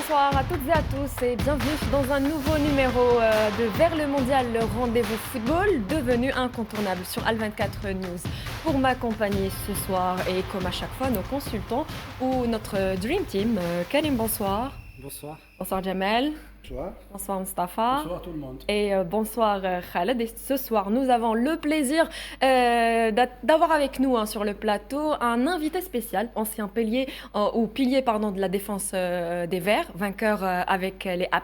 Bonsoir à toutes et à tous et bienvenue dans un nouveau numéro de Vers le Mondial, le rendez-vous football devenu incontournable sur Al24 News. Pour m'accompagner ce soir et comme à chaque fois nos consultants ou notre Dream Team, Karim, bonsoir. Bonsoir. Bonsoir Jamel. Bonsoir. Bonsoir Mustafa. Bonsoir tout le monde. Et bonsoir Khaled. Et ce soir, nous avons le plaisir d'avoir avec nous sur le plateau un invité spécial, ancien pilier de la défense des Verts, vainqueur avec les A'.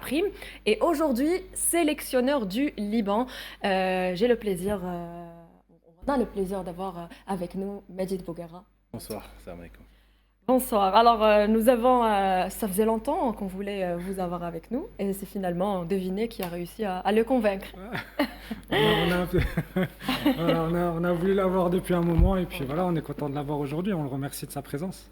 Et aujourd'hui, sélectionneur du Liban. On a le plaisir d'avoir avec nous Majid Bouguera. Bonsoir, salam alaikum. Bonsoir. Alors, ça faisait longtemps qu'on voulait vous avoir avec nous et c'est finalement deviné qui a réussi à le convaincre. On a voulu l'avoir depuis un moment et puis voilà, on est content de l'avoir aujourd'hui. On le remercie de sa présence.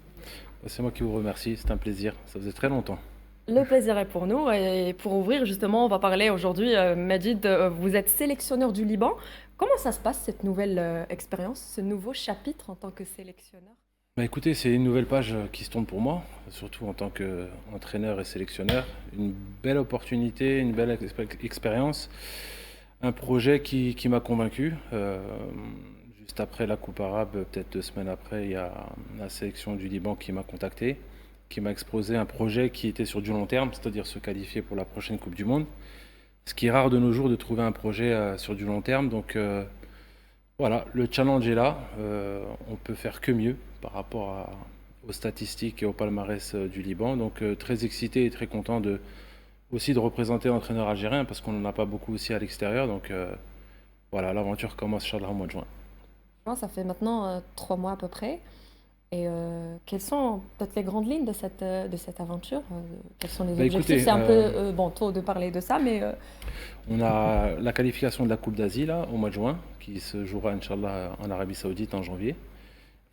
C'est moi qui vous remercie, c'est un plaisir. Ça faisait très longtemps. Le plaisir est pour nous et pour ouvrir justement, on va parler aujourd'hui, Majid, vous êtes sélectionneur du Liban. Comment ça se passe cette nouvelle expérience, ce nouveau chapitre en tant que sélectionneur? Écoutez, c'est une nouvelle page qui se tourne pour moi, surtout en tant qu'entraîneur et sélectionneur. Une belle opportunité, une belle expérience, un projet qui m'a convaincu. Juste après la Coupe arabe, peut-être 2 semaines après, il y a la sélection du Liban qui m'a contacté, qui m'a exposé un projet qui était sur du long terme, c'est-à-dire se qualifier pour la prochaine Coupe du Monde. Ce qui est rare de nos jours de trouver un projet sur du long terme. Donc voilà, le challenge est là. On peut faire que mieux par rapport aux statistiques et au palmarès du Liban. Donc très excité et très content aussi de représenter l'entraîneur algérien parce qu'on n'en a pas beaucoup aussi à l'extérieur. Donc voilà, l'aventure commence Inch'Allah au mois de juin. Ça fait maintenant 3 mois à peu près. Et quelles sont peut-être les grandes lignes de cette aventure? Quels sont les objectifs? Écoutez, c'est un peu tôt de parler de ça, mais... On a la qualification de la Coupe d'Asie là, au mois de juin, qui se jouera Inch'Allah en Arabie Saoudite en janvier.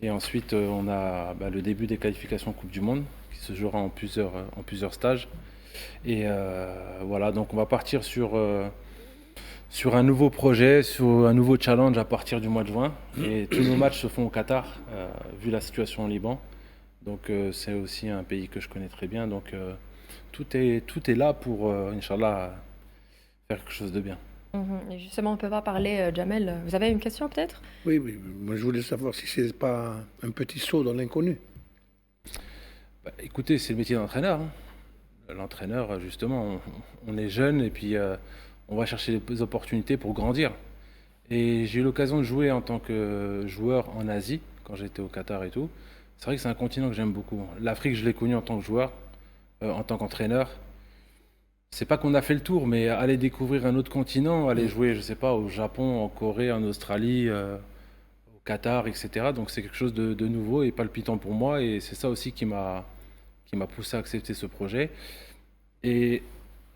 Et ensuite, on a le début des qualifications Coupe du Monde, qui se jouera en plusieurs stages. Et voilà, donc on va partir sur un nouveau projet, sur un nouveau challenge à partir du mois de juin. Et tous nos matchs se font au Qatar, vu la situation au Liban. Donc c'est aussi un pays que je connais très bien. Donc tout est là pour, Inch'Allah, faire quelque chose de bien. Et justement, on ne peut pas parler, Jamel. Vous avez une question peut-être? Oui, moi je voulais savoir si c'est pas un petit saut dans l'inconnu. Écoutez, c'est le métier d'entraîneur. L'entraîneur, justement, on est jeune et puis on va chercher des opportunités pour grandir. Et j'ai eu l'occasion de jouer en tant que joueur en Asie, quand j'étais au Qatar et tout. C'est vrai que c'est un continent que j'aime beaucoup. L'Afrique, je l'ai connu en tant que joueur, en tant qu'entraîneur. C'est pas qu'on a fait le tour, mais aller découvrir un autre continent, aller jouer, je sais pas, au Japon, en Corée, en Australie, au Qatar, etc. Donc c'est quelque chose de nouveau et palpitant pour moi. Et c'est ça aussi qui m'a poussé à accepter ce projet. Et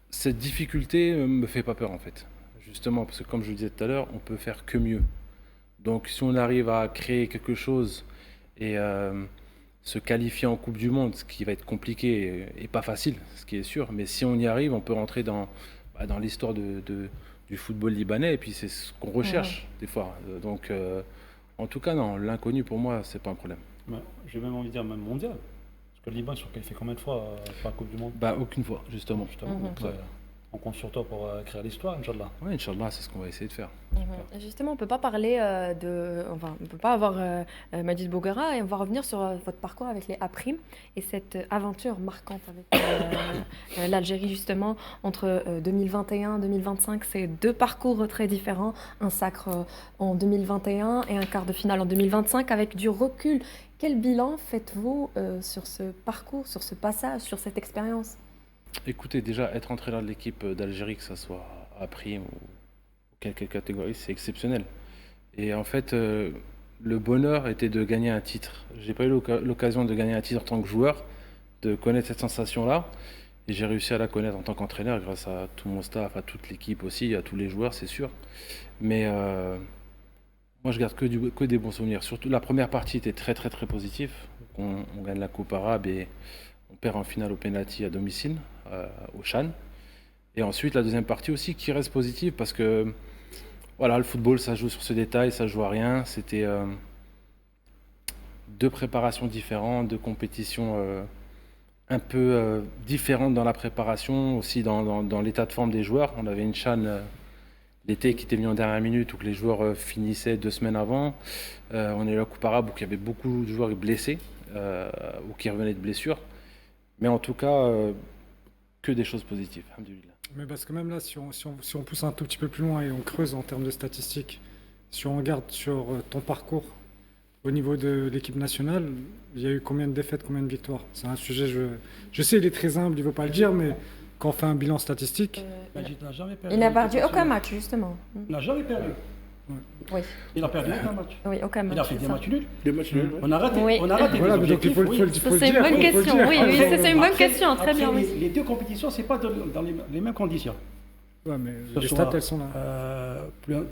cette difficulté me fait pas peur en fait. Justement, parce que comme je vous le disais tout à l'heure, on peut faire que mieux. Donc si on arrive à créer quelque chose et se qualifier en Coupe du Monde, ce qui va être compliqué et pas facile, ce qui est sûr, mais si on y arrive, on peut rentrer dans l'histoire du football libanais et puis c'est ce qu'on recherche des fois. Donc en tout cas, non, l'inconnu pour moi, c'est pas un problème. J'ai même envie de dire même mondial. Parce que le Liban, ils sont qualifiés combien de fois pour la Coupe du Monde? Aucune fois, justement. Donc, on compte sur toi pour créer l'histoire, Inch'Allah. Oui, Inch'Allah, c'est ce qu'on va essayer de faire. Justement, on ne peut pas parler on ne peut pas avoir Majid Bouguera et on va revenir sur votre parcours avec les A' et cette aventure marquante avec l'Algérie, justement, entre 2021 et 2025. C'est 2 parcours très différents, un sacre en 2021 et un quart de finale en 2025. Avec du recul, quel bilan faites-vous sur ce parcours, sur ce passage, sur cette expérience? Écoutez, déjà, être entraîneur de l'équipe d'Algérie, que ce soit A' ou quelque catégorie, c'est exceptionnel. Et en fait, le bonheur était de gagner un titre. J'ai pas eu l'occasion de gagner un titre en tant que joueur, de connaître cette sensation-là. Et j'ai réussi à la connaître en tant qu'entraîneur grâce à tout mon staff, à toute l'équipe aussi, à tous les joueurs, c'est sûr. Mais moi, je garde que des bons souvenirs. Surtout, la première partie était très, très, très positive. On gagne la Coupe arabe et on perd en finale au penalty à domicile, au Chan. Et ensuite, la deuxième partie aussi qui reste positive parce que voilà, le football, ça joue sur ce détail, ça joue à rien. C'était 2 préparations différentes, 2 compétitions un peu différente dans la préparation, aussi dans l'état de forme des joueurs. On avait une CHAN l'été qui était venue en dernière minute, où que les joueurs finissaient 2 semaines avant. On a eu la Coupe arabe où il y avait beaucoup de joueurs blessés ou qui revenaient de blessures. Mais en tout cas, que des choses positives. Alhamdoulilah. Mais parce que même là, si on pousse un tout petit peu plus loin et on creuse en termes de statistiques, si on regarde sur ton parcours au niveau de l'équipe nationale, il y a eu combien de défaites, combien de victoires? C'est un sujet, je sais, il est très humble, il ne veut pas le dire, mais quand on fait un bilan statistique, Majid n'a jamais perdu. Il n'a perdu aucun match, justement. Il n'a jamais perdu. Oui, Il a perdu aucun match. oui, aucun match. Il a fait c'est des ça. matchs nuls. Des matchs nuls. On a raté, Oui. on a raté voilà, des mais donc il objectifs, faut, oui. le Ça, c'est une dire, bonne faut le question. dire. Oui, Après, ça, c'est une bonne après, question. Très bien, après, oui. les deux compétitions, c'est pas dans les mêmes conditions. Ouais, mais Ce les soit, stats, elles sont là.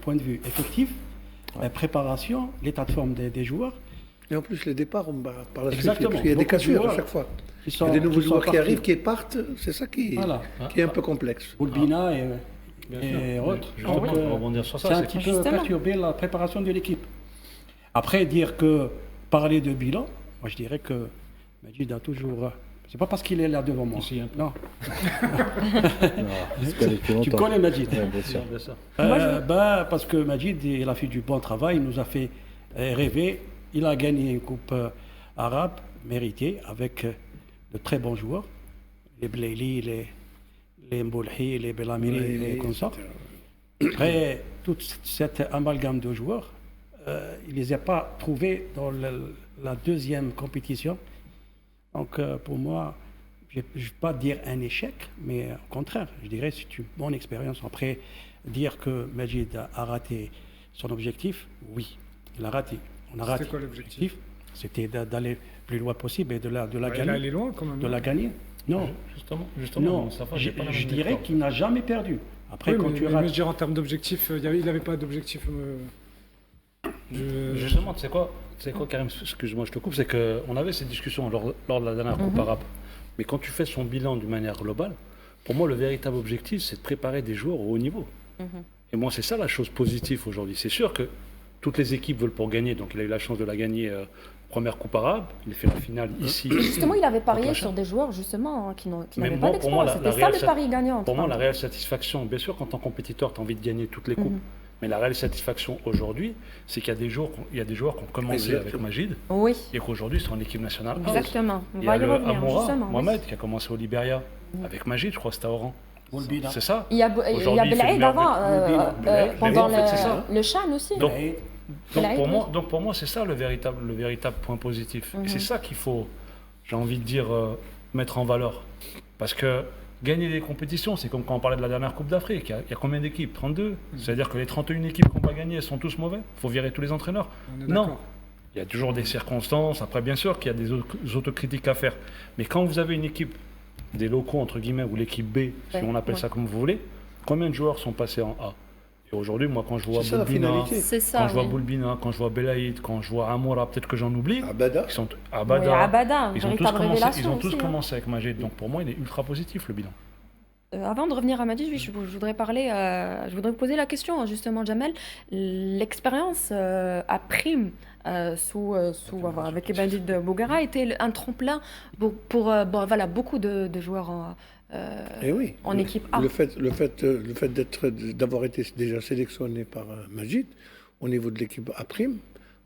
point de vue effectif, préparation, l'état de forme des joueurs. Et en plus, les départs, par la suite, Exactement. parce qu'il y a des Beaucoup de cassures à joueurs chaque fois. Qui Il y a des nouveaux joueurs qui partis. arrivent, qui partent. C'est ça Voilà. qui est un peu complexe. Boulbina Bien et sûr. autres. Justement, Donc, pour rebondir sur ça, c'est un c'est petit peu Justement. perturbé la préparation de l'équipe. Après, parler de bilan, moi je dirais que Majid a toujours. C'est pas parce qu'il est là devant moi. Si, un peu. Non. On se connaît depuis Tu longtemps. connais Majid. Ouais, bien sûr. Bien sûr. Parce que Majid, il a fait du bon travail, il nous a fait rêver. Il a gagné une coupe arabe méritée avec de très bons joueurs. Les Blaili, les Mboulhi, les Belamiri, les consorts. Après, toute cette amalgame de joueurs, il ne les a pas trouvés dans la deuxième compétition. Donc pour moi, je ne vais pas dire un échec, mais au contraire, je dirais que c'est une bonne expérience. Après, dire que Majid a raté son objectif, oui, il a raté. On a raté. C'était quoi l'objectif? C'était d'aller plus loin possible et de la Ouais, il est gagner. allé loin quand même. De la gagner. Non, Justement, non. Moustapha, Je j'ai pas la je même dirais lecture. qu'il n'a jamais perdu. Après, Oui, quand mais tu je rates. veux dire en termes d'objectifs, il n'avait pas d'objectif. Justement, tu sais quoi, Karim, excuse-moi, je te coupe, c'est qu'on avait cette discussion lors de la dernière Coupe arabe. Mais quand tu fais son bilan d'une manière globale, pour moi, le véritable objectif, c'est de préparer des joueurs au haut niveau. Et moi, c'est ça la chose positive aujourd'hui. C'est sûr que toutes les équipes veulent pour gagner, donc il a eu la chance de la gagner première Coupe arabe, il a fait la finale ici. Justement, il avait parié Contre la sur des joueurs justement qui Mais n'avaient moi, pas pour moi, d'expérience. la C'était ça réelle le pari gagnant. Pour moi, enfin. la réelle satisfaction, bien sûr, quand en compétiteur, tu as envie de gagner toutes les coupes. Mais la réelle satisfaction aujourd'hui, c'est qu'il y a des joueurs qui ont commencé avec Exactement. Majid Oui, et qu'aujourd'hui sont en équipe nationale. exactement. On Il y va a y le revenir, Amoura, justement. oui. Mohamed, qui a commencé au Liberia avec Majid, je crois que c'était à Oran. Boulbina. C'est ça. Il y a Aujourd'hui, il fait le Belaïd meilleur avant, Belaïd, pendant en fait, c'est ça. le Chan aussi. Donc, Belaïd, donc pour moi, c'est ça le véritable point positif. Et c'est ça qu'il faut, j'ai envie de dire, mettre en valeur. Parce que gagner des compétitions, c'est comme quand on parlait de la dernière Coupe d'Afrique. Il y a combien d'équipes? 32. C'est-à-dire que les 31 équipes qui n'ont pas gagné, elles sont tous mauvais? Il faut virer tous les entraîneurs? On est Non. d'accord. Il y a toujours des circonstances. Après, bien sûr qu'il y a des autocritiques à faire. Mais quand vous avez une équipe, des locaux, entre guillemets, ou l'équipe B, si Ouais, on appelle ouais. ça comme vous voulez, combien de joueurs sont passés en A? Et aujourd'hui, moi, quand je vois C'est ça la Boulbina, finalité. C'est ça. quand je vois oui. Boulbina, quand je vois Belaïd, quand je vois Amoura, peut-être que j'en oublie, Abada. ils sont Oui, Abada, Abada, ils ont tous véritable commencé, révélation ils ont tous aussi, hein. commencé avec Majid. Donc pour moi, il est ultra positif le bilan. Avant de revenir à Majid, oui, je voudrais parler, je voudrais vous poser la question, justement, Jamel. L'expérience à prime avec Majid Bouguerra était un tremplin pour voilà, beaucoup de joueurs Eh oui. en équipe A. Le fait d'avoir été déjà sélectionné par Majid au niveau de l'équipe A'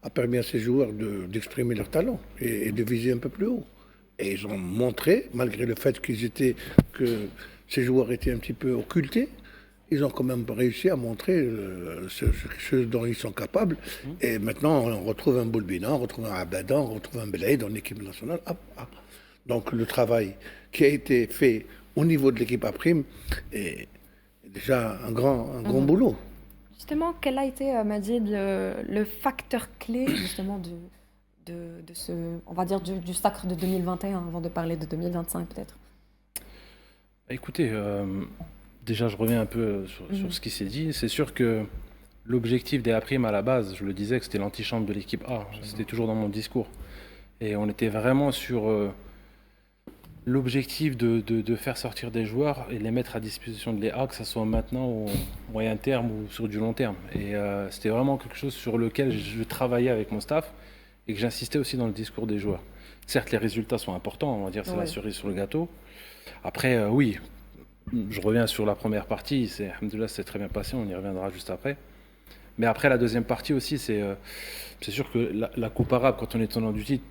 a permis à ces joueurs d'exprimer leur talent et de viser un peu plus haut. Et ils ont montré, malgré le fait que ces joueurs étaient un petit peu occultés, ils ont quand même réussi à montrer ce dont ils sont capables. Et maintenant, on retrouve un Boulbina, on retrouve un Abada, on retrouve un Belaïd en équipe nationale. Donc le travail qui a été fait au niveau de l'équipe A' est déjà un grand boulot. Justement, quel a été, Majid, le facteur clé, justement, de ce, on va dire, du sacre de 2021, avant de parler de 2025, peut-être? Écoutez, déjà je reviens un peu sur ce qui s'est dit. C'est sûr que l'objectif des A' à la base, je le disais que c'était l'antichambre de l'équipe A. C'était toujours dans mon discours. Et on était vraiment sur l'objectif de faire sortir des joueurs et les mettre à disposition de l'EA, que ce soit maintenant au moyen terme ou sur du long terme. Et c'était vraiment quelque chose sur lequel je travaillais avec mon staff et que j'insistais aussi dans le discours des joueurs. Certes, les résultats sont importants, on va dire, c'est la Ouais. cerise sur le gâteau. Après, oui, je reviens sur la première partie, alhamdoulilah, c'est très bien passé, on y reviendra juste après. Mais après, la deuxième partie aussi, c'est sûr que la Coupe arabe, quand on est tenant du titre,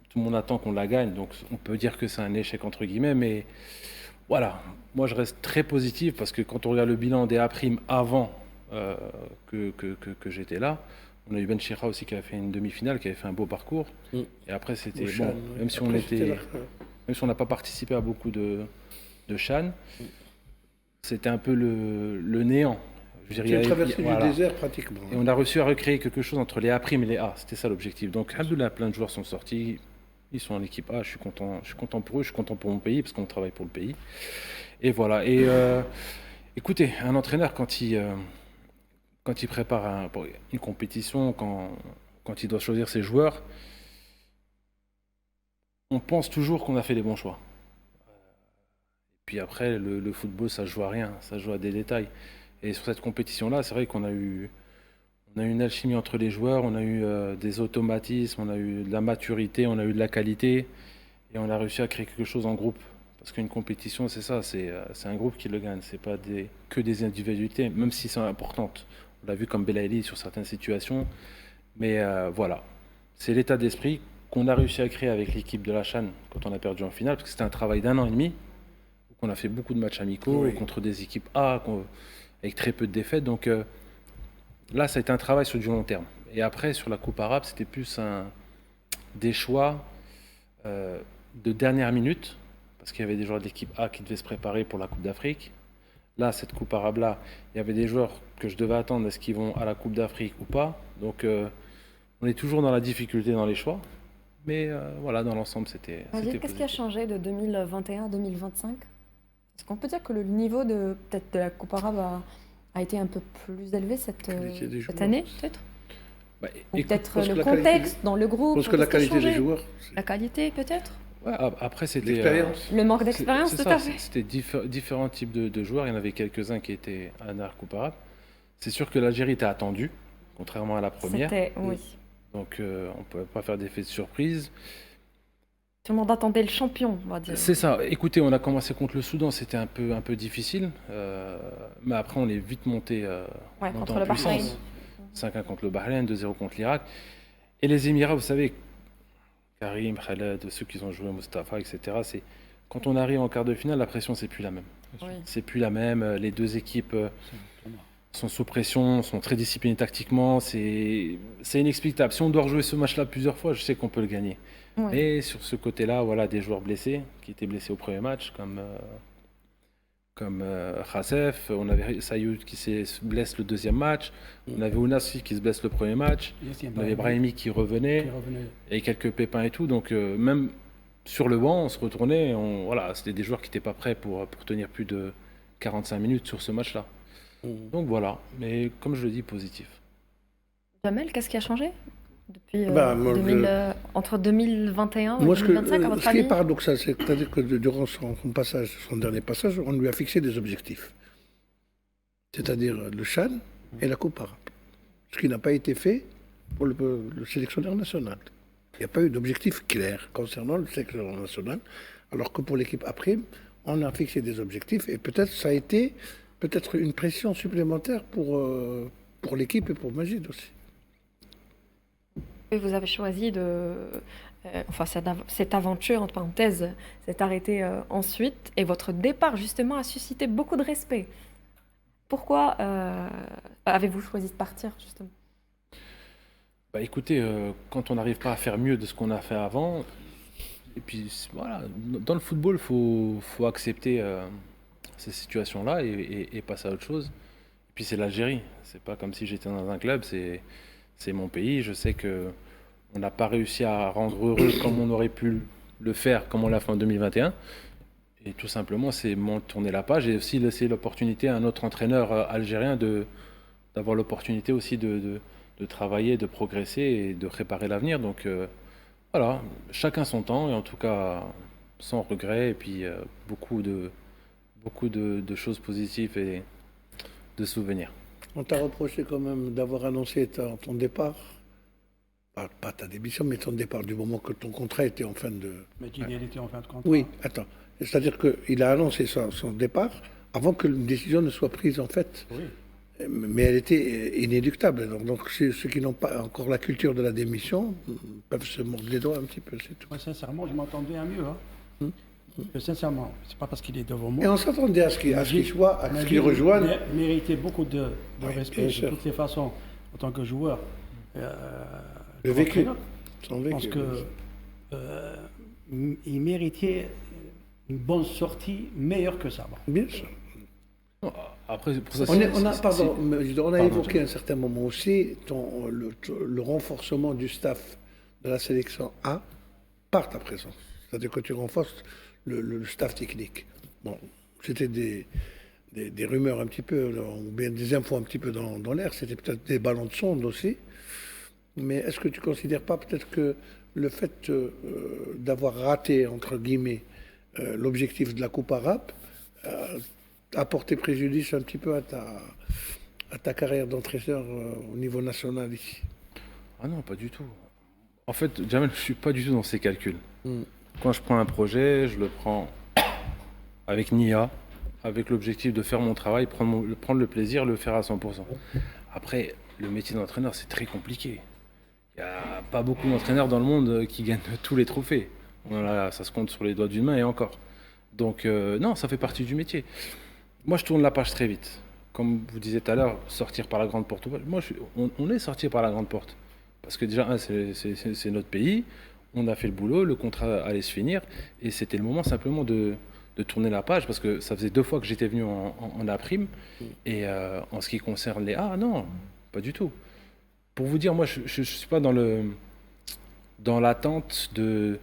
tout le monde attend qu'on la gagne, donc on peut dire que c'est un échec entre guillemets, mais voilà, moi je reste très positif parce que quand on regarde le bilan des A' avant que j'étais là, on a eu Ben Chira aussi qui a fait une demi-finale, qui avait fait un beau parcours. Mm. Et après, c'était Au Chan, bon, ouais. même si Après, c'était même si on n'a pas participé à beaucoup de Chan, c'était un peu le néant. Je veux dire, C'est une traversée du voilà. désert pratiquement. Et on a réussi à recréer quelque chose entre les A' et les A. C'était ça l'objectif. Donc, alhamdoulilah, plein de joueurs sont sortis. Ils sont en équipe A. Je suis content pour eux. Je suis content pour mon pays parce qu'on travaille pour le pays. Et voilà. Et écoutez, un entraîneur, quand il prépare pour une compétition, quand il doit choisir ses joueurs, on pense toujours qu'on a fait les bons choix. Puis après, le football, ça se joue à rien. Ça se joue à des détails. Et sur cette compétition-là, c'est vrai qu'on a eu une alchimie entre les joueurs, on a eu des automatismes, on a eu de la maturité, on a eu de la qualité, et on a réussi à créer quelque chose en groupe. Parce qu'une compétition, c'est ça, c'est un groupe qui le gagne, c'est pas que des individualités, même si c'est importante. On l'a vu comme Belaïli sur certaines situations, mais voilà, c'est l'état d'esprit qu'on a réussi à créer avec l'équipe de la CHAN quand on a perdu en finale, parce que c'était un travail d'1 an et demi, où on a fait beaucoup de matchs amicaux Oui. contre des équipes A, avec très peu de défaites, donc là, ça a été un travail sur du long terme. Et après, sur la Coupe arabe, c'était plus des choix de dernière minute, parce qu'il y avait des joueurs de l'équipe A qui devaient se préparer pour la Coupe d'Afrique. Là, cette Coupe arabe-là, il y avait des joueurs que je devais attendre, est-ce qu'ils vont à la Coupe d'Afrique ou pas. Donc, on est toujours dans la difficulté dans les choix. Mais voilà, dans l'ensemble, c'était Majid, qu'est-ce qui a positif. changé de 2021 à 2025? Est-ce qu'on peut dire que le niveau peut-être de la Coupe arabe a été un peu plus élevé cette Qualité des joueurs. année, peut-être? Bah, Ou écoute, peut-être parce que le la qualité- contexte dans le Je groupe? pense que la qu'est-ce qui a qualité des changé? joueurs, La qualité, peut-être? ouais, après, c'était l'expérience. Le manque d'expérience, c'est tout ça, à fait. c'était différents types de joueurs. Il y en avait quelques-uns qui étaient à la Coupe arabe. C'est sûr que l'Algérie était attendue, contrairement à la première. Oui. Donc, on ne pouvait pas faire d'effet de surprise. Tout le monde attendait le champion, on va dire. C'est ça. Écoutez, on a commencé contre le Soudan, c'était un peu difficile. Mais après, on est vite monté, Ouais, monté contre en le Bahreïn. puissance. 5-1 contre le Bahreïn, 2-0 contre l'Irak. Et les Émirats, vous savez, Karim, Khaled, ceux qui ont joué, Mustafa, etc. Quand on arrive en quart de finale, la pression, c'est plus la même. Oui. C'est plus la même. Les deux équipes sont sous pression, sont très disciplinées tactiquement. C'est inexplicable. Si on doit rejouer ce match-là plusieurs fois, je sais qu'on peut le gagner. Ouais. Mais sur ce côté-là, voilà, des joueurs blessés, qui étaient blessés au premier match, comme Khasef. On avait Sayoud qui se blesse le deuxième match. On avait Ounassi qui se blesse le premier match. On avait Brahimi qui revenait. Et quelques pépins et tout. Donc même sur le banc, on se retournait. Voilà, c'était des joueurs qui n'étaient pas prêts pour tenir plus de 45 minutes sur ce match-là. Donc voilà. Mais comme je le dis, positif. Jamel, qu'est-ce qui a changé depuis Moi, entre 2021 et Moi, 2025 à votre ce qui est avis? paradoxal, c'est-à-dire que durant son dernier passage, on lui a fixé des objectifs. C'est-à-dire le CHAN et la Coupe arabe. Ce qui n'a pas été fait pour le sélectionneur national. Il n'y a pas eu d'objectif clair concernant le sélectionneur national, alors que pour l'équipe A', on a fixé des objectifs et peut-être ça a été une pression supplémentaire pour l'équipe et pour Majid aussi. Et vous avez choisi enfin, cette aventure, entre parenthèses, s'est arrêtée ensuite, et votre départ, justement, a suscité beaucoup de respect. Pourquoi avez-vous choisi de partir, justement? Bah écoutez, quand on n'arrive pas à faire mieux de ce qu'on a fait avant, et puis voilà, dans le football, faut accepter ces situations-là et passer à autre chose. Et puis c'est l'Algérie, c'est pas comme si j'étais dans un club, c'est mon pays. Je sais que on n'a pas réussi à rendre heureux comme on aurait pu le faire, comme on l'a fait en 2021. Et tout simplement, c'est tourner la page et aussi laisser l'opportunité à un autre entraîneur algérien d'avoir l'opportunité aussi de travailler, de progresser et de préparer l'avenir. Donc voilà, chacun son temps et en tout cas sans regret et puis beaucoup de choses positives et de souvenirs. On t'a reproché quand même d'avoir annoncé ton départ. pas ta démission, mais ton départ, du moment que ton contrat était en fin de... Majid, il était en fin de compte. Oui, attends. C'est-à-dire qu'il a annoncé son départ avant que une décision ne soit prise, en fait. Oui. Mais elle était inéluctable. Donc ceux qui n'ont pas encore la culture de la démission peuvent se mordre les doigts un petit peu, c'est tout. Moi, sincèrement, je m'attendais à mieux. Sincèrement, c'est pas parce qu'il est devant moi. Et on s'attendait à ce qu'il soit, à ce qu'il rejoigne. Méritait beaucoup de Oui, respect bien de sûr. toutes les façons en tant que joueur. Le vécu. entraîneur. Son Je pense vécu. qu'il méritait une bonne sortie meilleure que ça. Bien sûr. Non, après, pour ça, On a évoqué à un certain moment aussi le renforcement du staff de la sélection A par ta présence. C'est-à-dire que tu renforces le staff technique. Bon, c'était des rumeurs un petit peu, ou bien des infos un petit peu dans l'air. C'était peut-être des ballons de sonde aussi. Mais est-ce que tu ne considères pas peut-être que le fait d'avoir raté, entre guillemets, l'objectif de la Coupe arabe a porté préjudice un petit peu à ta carrière d'entraîneur au niveau national ici? Ah non, pas du tout. En fait, Jamel, je ne suis pas du tout dans ces calculs. Quand je prends un projet, je le prends avec Nia, avec l'objectif de faire mon travail, prendre le plaisir, le faire à 100%. Après, le métier d'entraîneur, c'est très compliqué. Il n'y a pas beaucoup d'entraîneurs dans le monde qui gagnent tous les trophées. Voilà, ça se compte sur les doigts d'une main et encore. Donc non, ça fait partie du métier. Moi, je tourne la page très vite. Comme vous disiez tout à l'heure, sortir par la grande porte. Moi, on est sorti par la grande porte. Parce que déjà, c'est notre pays. On a fait le boulot, le contrat allait se finir. Et c'était le moment simplement de tourner la page. Parce que ça faisait 2 fois que j'étais venu en A'. Et en ce qui concerne les A, non, pas du tout. Pour vous dire, moi, je ne suis pas dans l'attente de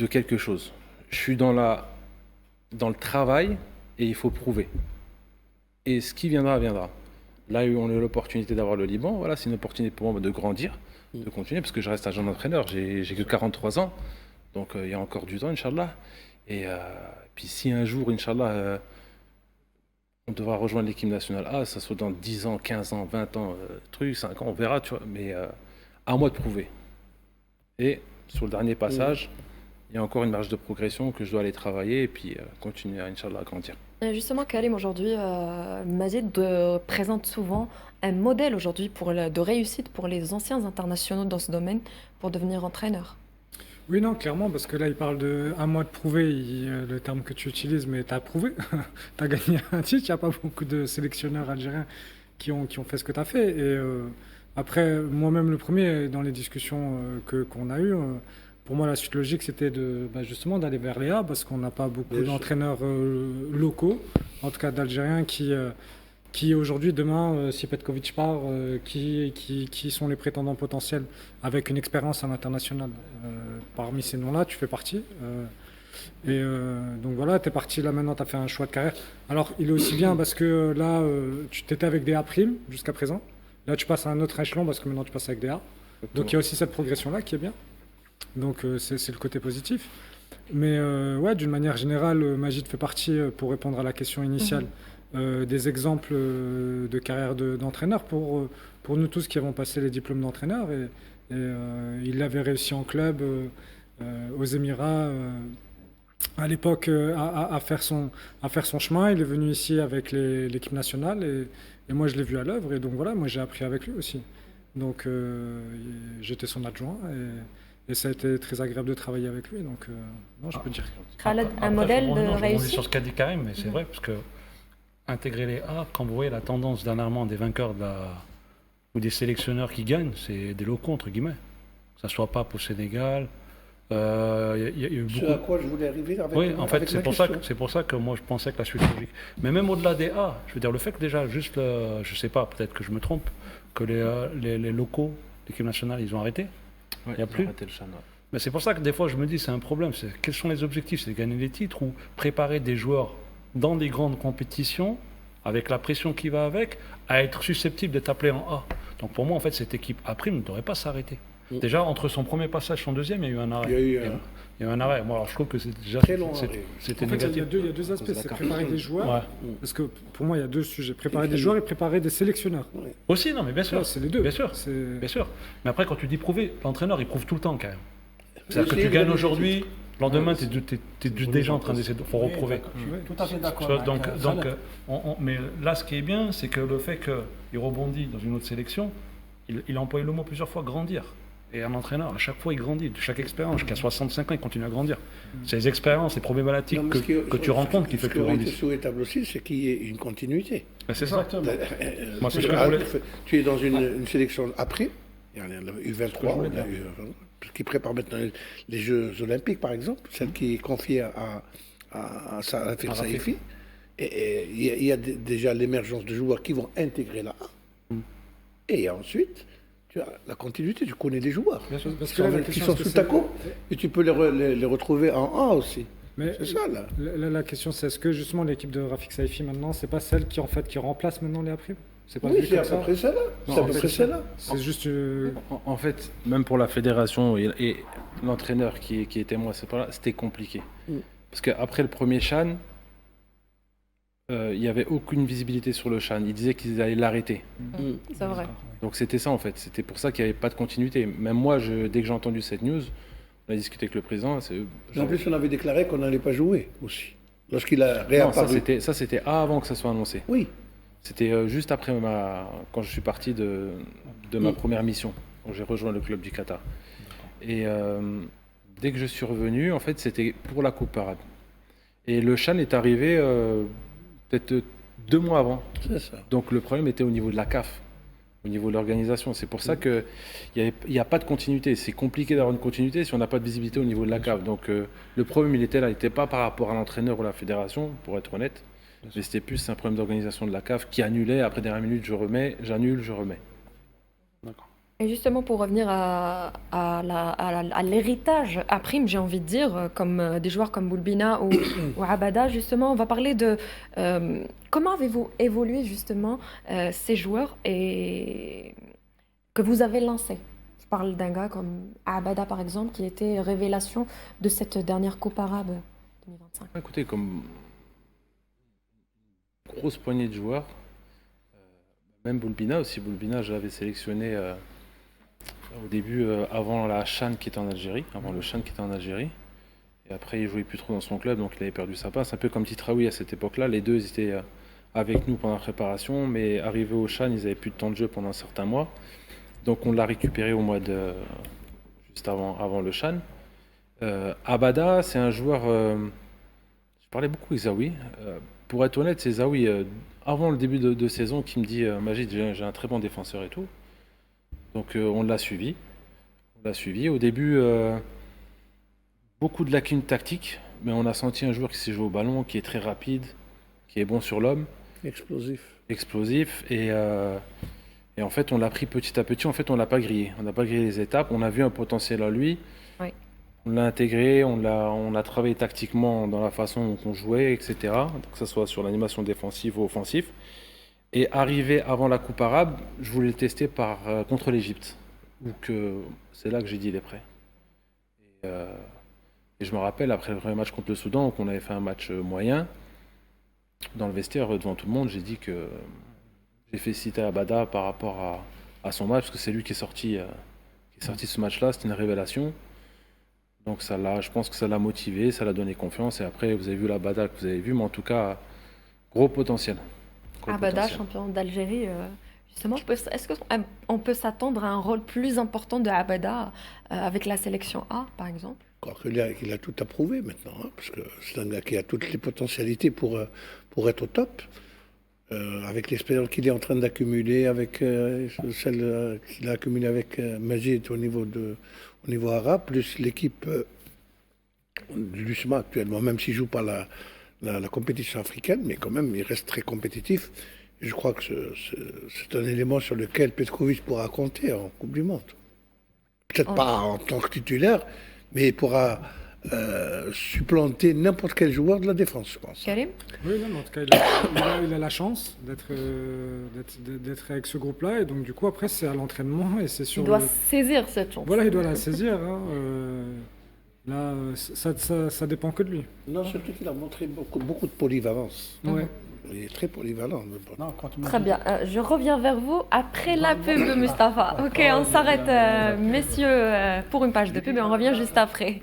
quelque chose. Je suis dans le travail et il faut prouver. Et ce qui viendra, viendra. Là, on a eu l'opportunité d'avoir le Liban. Voilà, c'est une opportunité pour moi de grandir, de continuer, parce que je reste un jeune entraîneur. J'ai que 43 ans, donc il y a encore du temps, Inch'Allah. Et puis si un jour, Inch'Allah, on devra rejoindre l'équipe nationale A, ça soit dans 10 ans, 15 ans, 20 ans, 5 ans, on verra, tu vois. Mais à moi de prouver. Et sur le dernier passage, il y a encore une marge de progression que je dois aller travailler et puis continuer à, Inch'Allah, à grandir. Justement, Karim, aujourd'hui, Majid présente souvent un modèle aujourd'hui de réussite pour les anciens internationaux dans ce domaine pour devenir entraîneur. Oui, non, clairement, parce que là, il parle de un mois de prouver, le terme que tu utilises, mais tu as prouvé. Tu as gagné un titre. Il n'y a pas beaucoup de sélectionneurs algériens qui ont fait ce que tu as fait. Et après, moi-même, le premier, dans les discussions qu'on a eues, pour moi, la suite logique, c'était justement d'aller vers les A, parce qu'on n'a pas beaucoup d'entraîneurs locaux, en tout cas d'Algériens, qui aujourd'hui, demain, si Petkovic part, qui sont les prétendants potentiels avec une expérience à l'international. Parmi ces noms-là, tu fais partie. Donc voilà, tu es parti là maintenant, tu as fait un choix de carrière. Alors, il est aussi bien parce que là, tu étais avec des A' jusqu'à présent. Là, tu passes à un autre échelon parce que maintenant, tu passes avec des A. Donc, il y a aussi cette progression-là qui est bien. Donc, c'est le côté positif. Mais ouais, d'une manière générale, Majid fait partie, pour répondre à la question initiale, des exemples de carrière d'entraîneur pour nous tous qui avons passé les diplômes d'entraîneur. Et il avait réussi en club aux Émirats à l'époque à faire son chemin. Il est venu ici avec l'équipe nationale et moi je l'ai vu à l'œuvre. Et donc voilà, moi j'ai appris avec lui aussi. Donc j'étais son adjoint et ça a été très agréable de travailler avec lui. Donc non, je peux dire. Khaled, un modèle de Je réussite. sur ce qu'a dit Karim, mais c'est vrai, parce que intégrer les A, quand vous voyez la tendance dernièrement des vainqueurs ou des sélectionneurs qui gagnent, c'est des locaux, entre guillemets. Que ça soit pas pour Sénégal. Il y a eu beaucoup... Ce à quoi je voulais arriver avec Oui, en fait, avec c'est ma pour ça que moi je pensais que la suite logique. Mais même au-delà des A, je veux dire, le fait que déjà, juste, je sais pas, peut-être que je me trompe, que les locaux, l'équipe nationale, ils ont arrêté. Ouais, Il y a plus. arrêté le chanoine. Mais c'est pour ça que des fois je me dis c'est un problème. Quels sont les objectifs? C'est de gagner des titres ou préparer des joueurs dans des grandes compétitions avec la pression qui va avec, à être susceptible d'être appelé en A. Donc pour moi, en fait, cette équipe A' ne devrait pas s'arrêter. Déjà, entre son premier passage et son deuxième, il y a eu un arrêt. Il y a eu Il y a eu un arrêt. Moi, alors, je trouve que c'était déjà Très long arrêt. c'était En fait, négatif. il y a deux aspects. C'est préparer des joueurs. Ouais. Parce que pour moi, il y a deux sujets. Préparer des joueurs et préparer des sélectionneurs. Aussi, non, mais bien sûr. Là, c'est les deux. Bien sûr. C'est- Bien sûr. Mais après, quand tu dis prouver, l'entraîneur, il prouve tout le temps quand même. C'est-à-dire que Oui, tu c'est gagnes une aujourd'hui, le lendemain, Ouais, tu es déjà en train d'essayer de faut reprouver. Je suis tout à fait Tu d'accord. vois, avec, donc, Salah. mais là, ce qui est bien, c'est que le fait qu'il rebondit dans une autre sélection, il a employé le mot plusieurs fois, grandir. Et un entraîneur, à chaque fois, il grandit. De chaque expérience, jusqu'à 65 ans, il continue à grandir. C'est les expériences, les problématiques Non, mais que tu rencontres qui fait que tu Ce qui aurait été grandis. souhaitable aussi, c'est qu'il y ait une continuité. Ben, c'est ça. Exactement. Moi, c'est ce que je voulais. Tu es dans une sélection après, il y en a U23, que je voulais il y a qui prépare maintenant les Jeux Olympiques, par exemple, celle qui est confiée à Rafik Saifi. Et il y a déjà l'émergence de joueurs qui vont intégrer la A. Et ensuite, tu as la continuité, tu connais les joueurs. Parce Qui que là, la sont question, est-ce que sous c'est- ta coupe, et tu peux les retrouver en A aussi. Mais C'est ça, là. la question, c'est est-ce que justement l'équipe de Rafik Saifi maintenant, c'est pas celle qui remplace maintenant les Aprim? C'est pas Oui, vu c'est à comme peu ça. près ça, là. Non, C'est à en peu fait, près ça, là. C'est juste. En fait, même pour la fédération et l'entraîneur qui était moi, c'est pas là, c'était compliqué. Parce qu'après le premier Chan, il n'y avait aucune visibilité sur le Chan. Ils disaient qu'ils allaient l'arrêter. C'est vrai. Donc c'était ça en fait. C'était pour ça qu'il n'y avait pas de continuité. Même moi, dès que j'ai entendu cette news, on a discuté avec le président. Et en plus, on avait déclaré qu'on n'allait pas jouer aussi. Lorsqu'il a Non, réapparu. ça c'était avant que ça soit annoncé. Oui. C'était juste après quand je suis parti de ma première mission. Donc, j'ai rejoint le club du Qatar. Et dès que je suis revenu, en fait, c'était pour la Coupe arabe. Et le Chan est arrivé peut-être 2 mois avant. C'est ça. Donc le problème était au niveau de la CAF, au niveau de l'organisation. C'est pour ça qu'il n'y a pas de continuité. C'est compliqué d'avoir une continuité si on n'a pas de visibilité au niveau de la CAF. Donc le problème, il était là. Il n'était pas par rapport à l'entraîneur ou la fédération, pour être honnête. Mais c'était plus un problème d'organisation de la CAF qui annulait. Après dernière minute, je remets, j'annule, je remets. Et justement, pour revenir à l'héritage à prime, j'ai envie de dire, comme des joueurs comme Boulbina ou Abada, justement, on va parler de comment avez-vous évolué justement ces joueurs et que vous avez lancés. Je parle d'un gars comme Abada, par exemple, qui était révélation de cette dernière Coupe arabe 2025. Écoutez, comme grosse poignée de joueurs, même Boulbina aussi. Boulbina, je l'avais sélectionné au début, avant la CHAN qui était en Algérie, avant le CHAN qui était en Algérie. Et après, il jouait plus trop dans son club, donc il avait perdu sa place. Un peu comme Titraoui à cette époque-là. Les deux, ils étaient avec nous pendant la préparation, mais arrivés au CHAN, ils n'avaient plus de temps de jeu pendant certains mois. Donc on l'a récupéré au mois de... juste avant le CHAN. Abada, c'est un joueur... je parlais beaucoup avec Zawi. Pour être honnête, c'est Zawi, avant le début de saison, qui me dit Majid, j'ai un très bon défenseur et tout. Donc on l'a suivi. Au début, beaucoup de lacunes tactiques, mais on a senti un joueur qui sait jouer au ballon, qui est très rapide, qui est bon sur l'homme, explosif. Et en fait, on l'a pris petit à petit. En fait, on l'a pas grillé. On n'a pas grillé les étapes. On a vu un potentiel en lui. Oui. On l'a intégré. On a travaillé tactiquement dans la façon dont on jouait, etc. Que ce soit sur l'animation défensive ou offensive. Et arrivé avant la Coupe arabe, je voulais le tester contre l'Égypte. C'est là que j'ai dit il est prêt. Et je me rappelle, après le premier match contre le Soudan, qu'on avait fait un match moyen, dans le vestiaire, devant tout le monde, j'ai dit que j'ai félicité Abada par rapport à son match, parce que c'est lui qui est sorti de ce match-là, c'était une révélation. Donc je pense que ça l'a motivé, ça l'a donné confiance. Et après, vous avez vu l'Abada que vous avez vu, mais en tout cas, gros potentiel. Abada, champion d'Algérie, justement, est-ce qu'on peut s'attendre à un rôle plus important de Abada avec la sélection A, par exemple? Encore qu'il a tout approuvé maintenant, hein, parce que c'est un gars qui a toutes les potentialités pour être au top. Avec l'expérience qu'il est en train d'accumuler, avec celle qu'il a accumulée avec Majid au niveau arabe, plus l'équipe du LUSMA actuellement, même s'il ne joue pas la compétition africaine, mais quand même, il reste très compétitif. Et je crois que c'est un élément sur lequel Petkovic pourra compter en Coupe du Monde. Peut-être pas en tant que titulaire, mais il pourra supplanter n'importe quel joueur de la défense, je pense. Karim? Oui, non, mais en tout cas, il a la chance d'être avec ce groupe-là. Et donc, du coup, après, c'est à l'entraînement et c'est sur Il doit saisir cette chance. Voilà, il doit la saisir. Hein. Là, ça dépend que de lui. Non, surtout qu'il a montré beaucoup de polyvalence. Ouais. Il est très polyvalent. Non, quand tu m'as Très dit- bien. Je reviens vers vous après la pub de Mustapha. Ok, on s'arrête, messieurs, pour une page de pub et on revient juste après.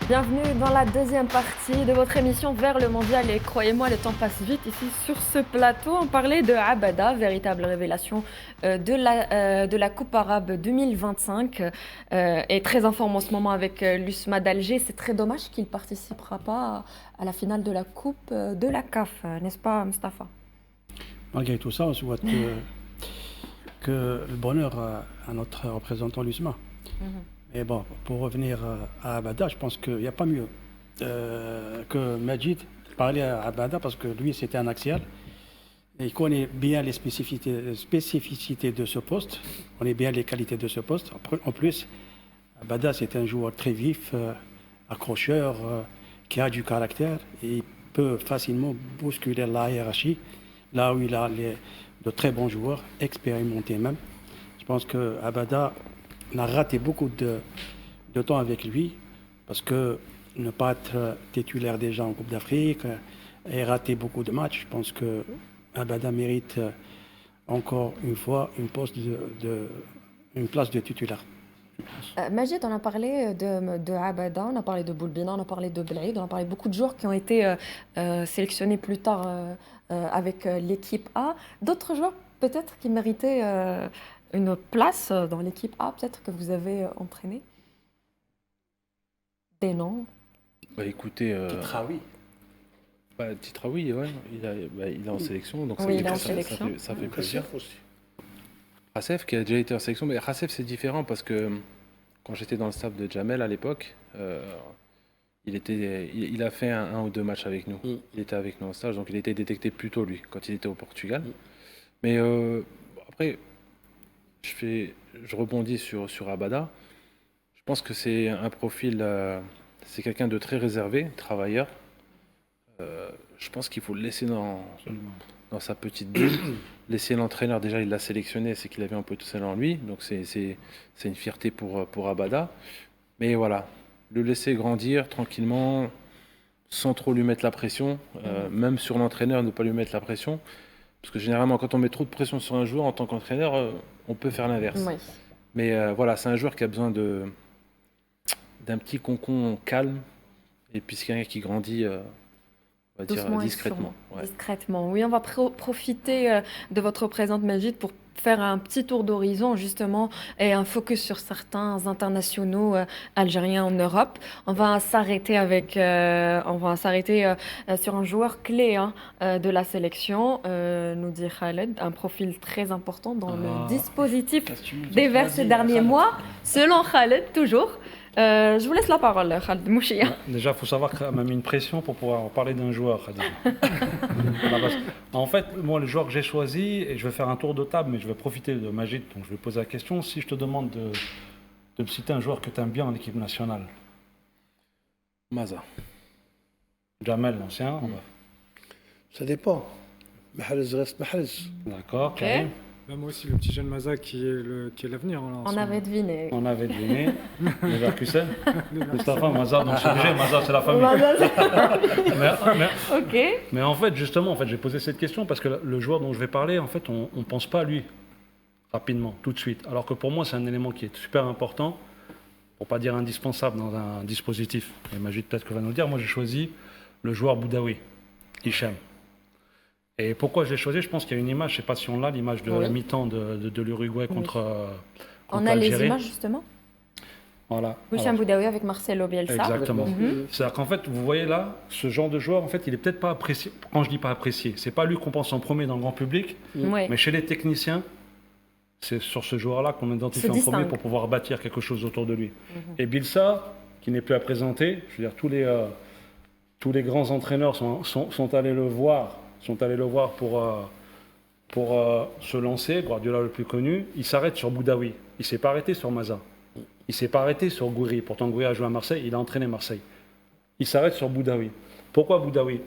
Bienvenue dans la deuxième partie de votre émission Vers le mondial et croyez-moi le temps passe vite ici sur ce plateau. On parlait de Abada, véritable révélation de la Coupe arabe 2025 et très en forme en ce moment avec l'USMA d'Alger. C'est très dommage qu'il ne participera pas à la finale de la Coupe de la CAF, n'est-ce pas Mustapha? Malgré tout ça, on souhaite que le bonheur à notre représentant l'USMA. Mais bon, pour revenir à Abada, je pense qu'il n'y a pas mieux que Majid parler à Abada parce que lui, c'était un axial. Et il connaît bien les spécificités de ce poste. On connaît bien les qualités de ce poste. En plus, Abada, c'est un joueur très vif, accrocheur, qui a du caractère. Et il peut facilement bousculer la hiérarchie, là où il a de très bons joueurs, expérimentés même. Je pense que Abada... On a raté beaucoup de temps avec lui parce que ne pas être titulaire déjà en Coupe d'Afrique et rater beaucoup de matchs, je pense que Abada mérite encore une fois une place de titulaire. Majid, on a parlé de Abada, on a parlé de Boulbina, on a parlé de Blaïd, on a parlé de beaucoup de joueurs qui ont été sélectionnés plus tard avec l'équipe A. D'autres joueurs peut-être qui méritaient une place dans l'équipe A, peut-être que vous avez entraîné? Des noms? Bah, écoutez, Titraoui. Titraoui, ouais, il est en sélection, donc Oui, il est en sélection. ça fait plaisir. Kassef aussi. Rassef qui a déjà été en sélection, mais Rassef c'est différent parce que quand j'étais dans le staff de Jamel à l'époque, il a fait un ou deux matchs avec nous. Il était avec nous en stage, donc il a été détecté plus tôt lui, quand il était au Portugal. Mais après, je rebondis sur Abada. Je pense que c'est un profil, c'est quelqu'un de très réservé, travailleur. Je pense qu'il faut le laisser dans sa petite bulle. Laisser l'entraîneur, déjà il l'a sélectionné, c'est qu'il avait un peu tout ça en lui. Donc c'est une fierté pour Abada. Mais voilà, le laisser grandir tranquillement, sans trop lui mettre la pression. Même sur l'entraîneur, ne pas lui mettre la pression. Parce que généralement, quand on met trop de pression sur un joueur en tant qu'entraîneur, on peut faire l'inverse. Oui. Mais voilà, c'est un joueur qui a besoin d'un petit concon calme. Et puis c'est quelqu'un qui grandit, on va dire, Doucement et discrètement. sûrement. Discrètement, oui. On va profiter de votre présence, Majid, pour faire un petit tour d'horizon, justement, et un focus sur certains internationaux algériens en Europe. On va s'arrêter sur un joueur clé de la sélection, nous dit Khaled, un profil très important dans le dispositif des Verts ces derniers mois, selon Khaled, toujours. Je vous laisse la parole, Khaled Mouchia. Déjà, il faut savoir qu'elle m'a mis une pression pour pouvoir parler d'un joueur. En fait, moi, le joueur que j'ai choisi, et je vais faire un tour de table, mais je vais profiter de Majid, donc je vais poser la question. Si je te demande de me citer un joueur que tu aimes bien en équipe nationale, Maza. Jamel, l'ancien, Ça dépend. Mahrez reste Mahrez. d'accord. Ok. Karim. Là, moi aussi, le petit jeune Maza qui est l'avenir. Là, en On ce avait moment. deviné. On avait deviné. Leverkusen. Mustafa, Maza, donc c'est obligé, Maza, c'est la famille. Mais en fait, justement, j'ai posé cette question parce que le joueur dont je vais parler, en fait, on ne pense pas à lui rapidement, tout de suite. Alors que pour moi, c'est un élément qui est super important, pour pas dire indispensable dans un dispositif. Et Majid peut-être que va nous le dire. Moi, j'ai choisi le joueur Boudaoui, Hicham. Et pourquoi je l'ai choisi? Je pense qu'il y a une image, je ne sais pas si on l'a, l'image de la mi-temps de l'Uruguay contre On a les l'Algérie. images justement. Voilà. Hicham Boudaoui avec Marcelo Bielsa. Exactement. Mhm. C'est-à-dire qu'en fait, vous voyez là, ce genre de joueur, en fait, il est peut-être pas apprécié. Quand je dis pas apprécié, c'est pas lui qu'on pense en premier dans le grand public, Ouais. mais chez les techniciens, c'est sur ce joueur-là qu'on identifie Se en premier distingue. pour pouvoir bâtir quelque chose autour de lui. Et Bielsa, qui n'est plus à présenter, je veux dire, tous les grands entraîneurs sont allés le voir, pour se lancer. Guardiola le plus connu, il s'arrête sur Boudaoui. Il s'est pas arrêté sur Maza. Il s'est pas arrêté sur Gouiri. Pourtant, Gouiri a joué à Marseille, il a entraîné Marseille. Il s'arrête sur Boudaoui. Pourquoi Boudaoui?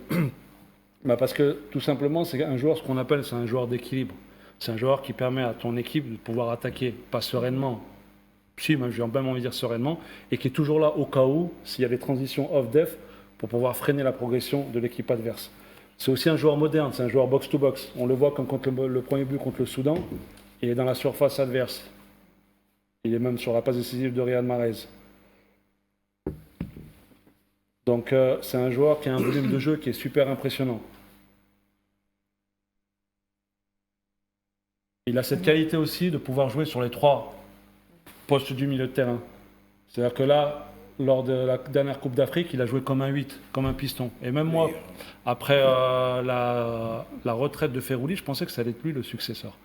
Parce que tout simplement, c'est un joueur, ce qu'on appelle, c'est un joueur d'équilibre. C'est un joueur qui permet à ton équipe de pouvoir attaquer, pas sereinement, si, même j'ai même envie de dire sereinement, et qui est toujours là au cas où, s'il y a des transitions off-def, pour pouvoir freiner la progression de l'équipe adverse. C'est aussi un joueur moderne, c'est un joueur box-to-box. On le voit comme contre le premier but contre le Soudan, il est dans la surface adverse. Il est même sur la passe décisive de Riyad Mahrez. Donc c'est un joueur qui a un volume de jeu qui est super impressionnant. Il a cette qualité aussi de pouvoir jouer sur les 3 postes du milieu de terrain. C'est-à-dire que là, lors de la dernière Coupe d'Afrique, il a joué comme un 8, comme un piston. Et même moi, après la retraite de Ferrouli, je pensais que ça allait être lui le successeur.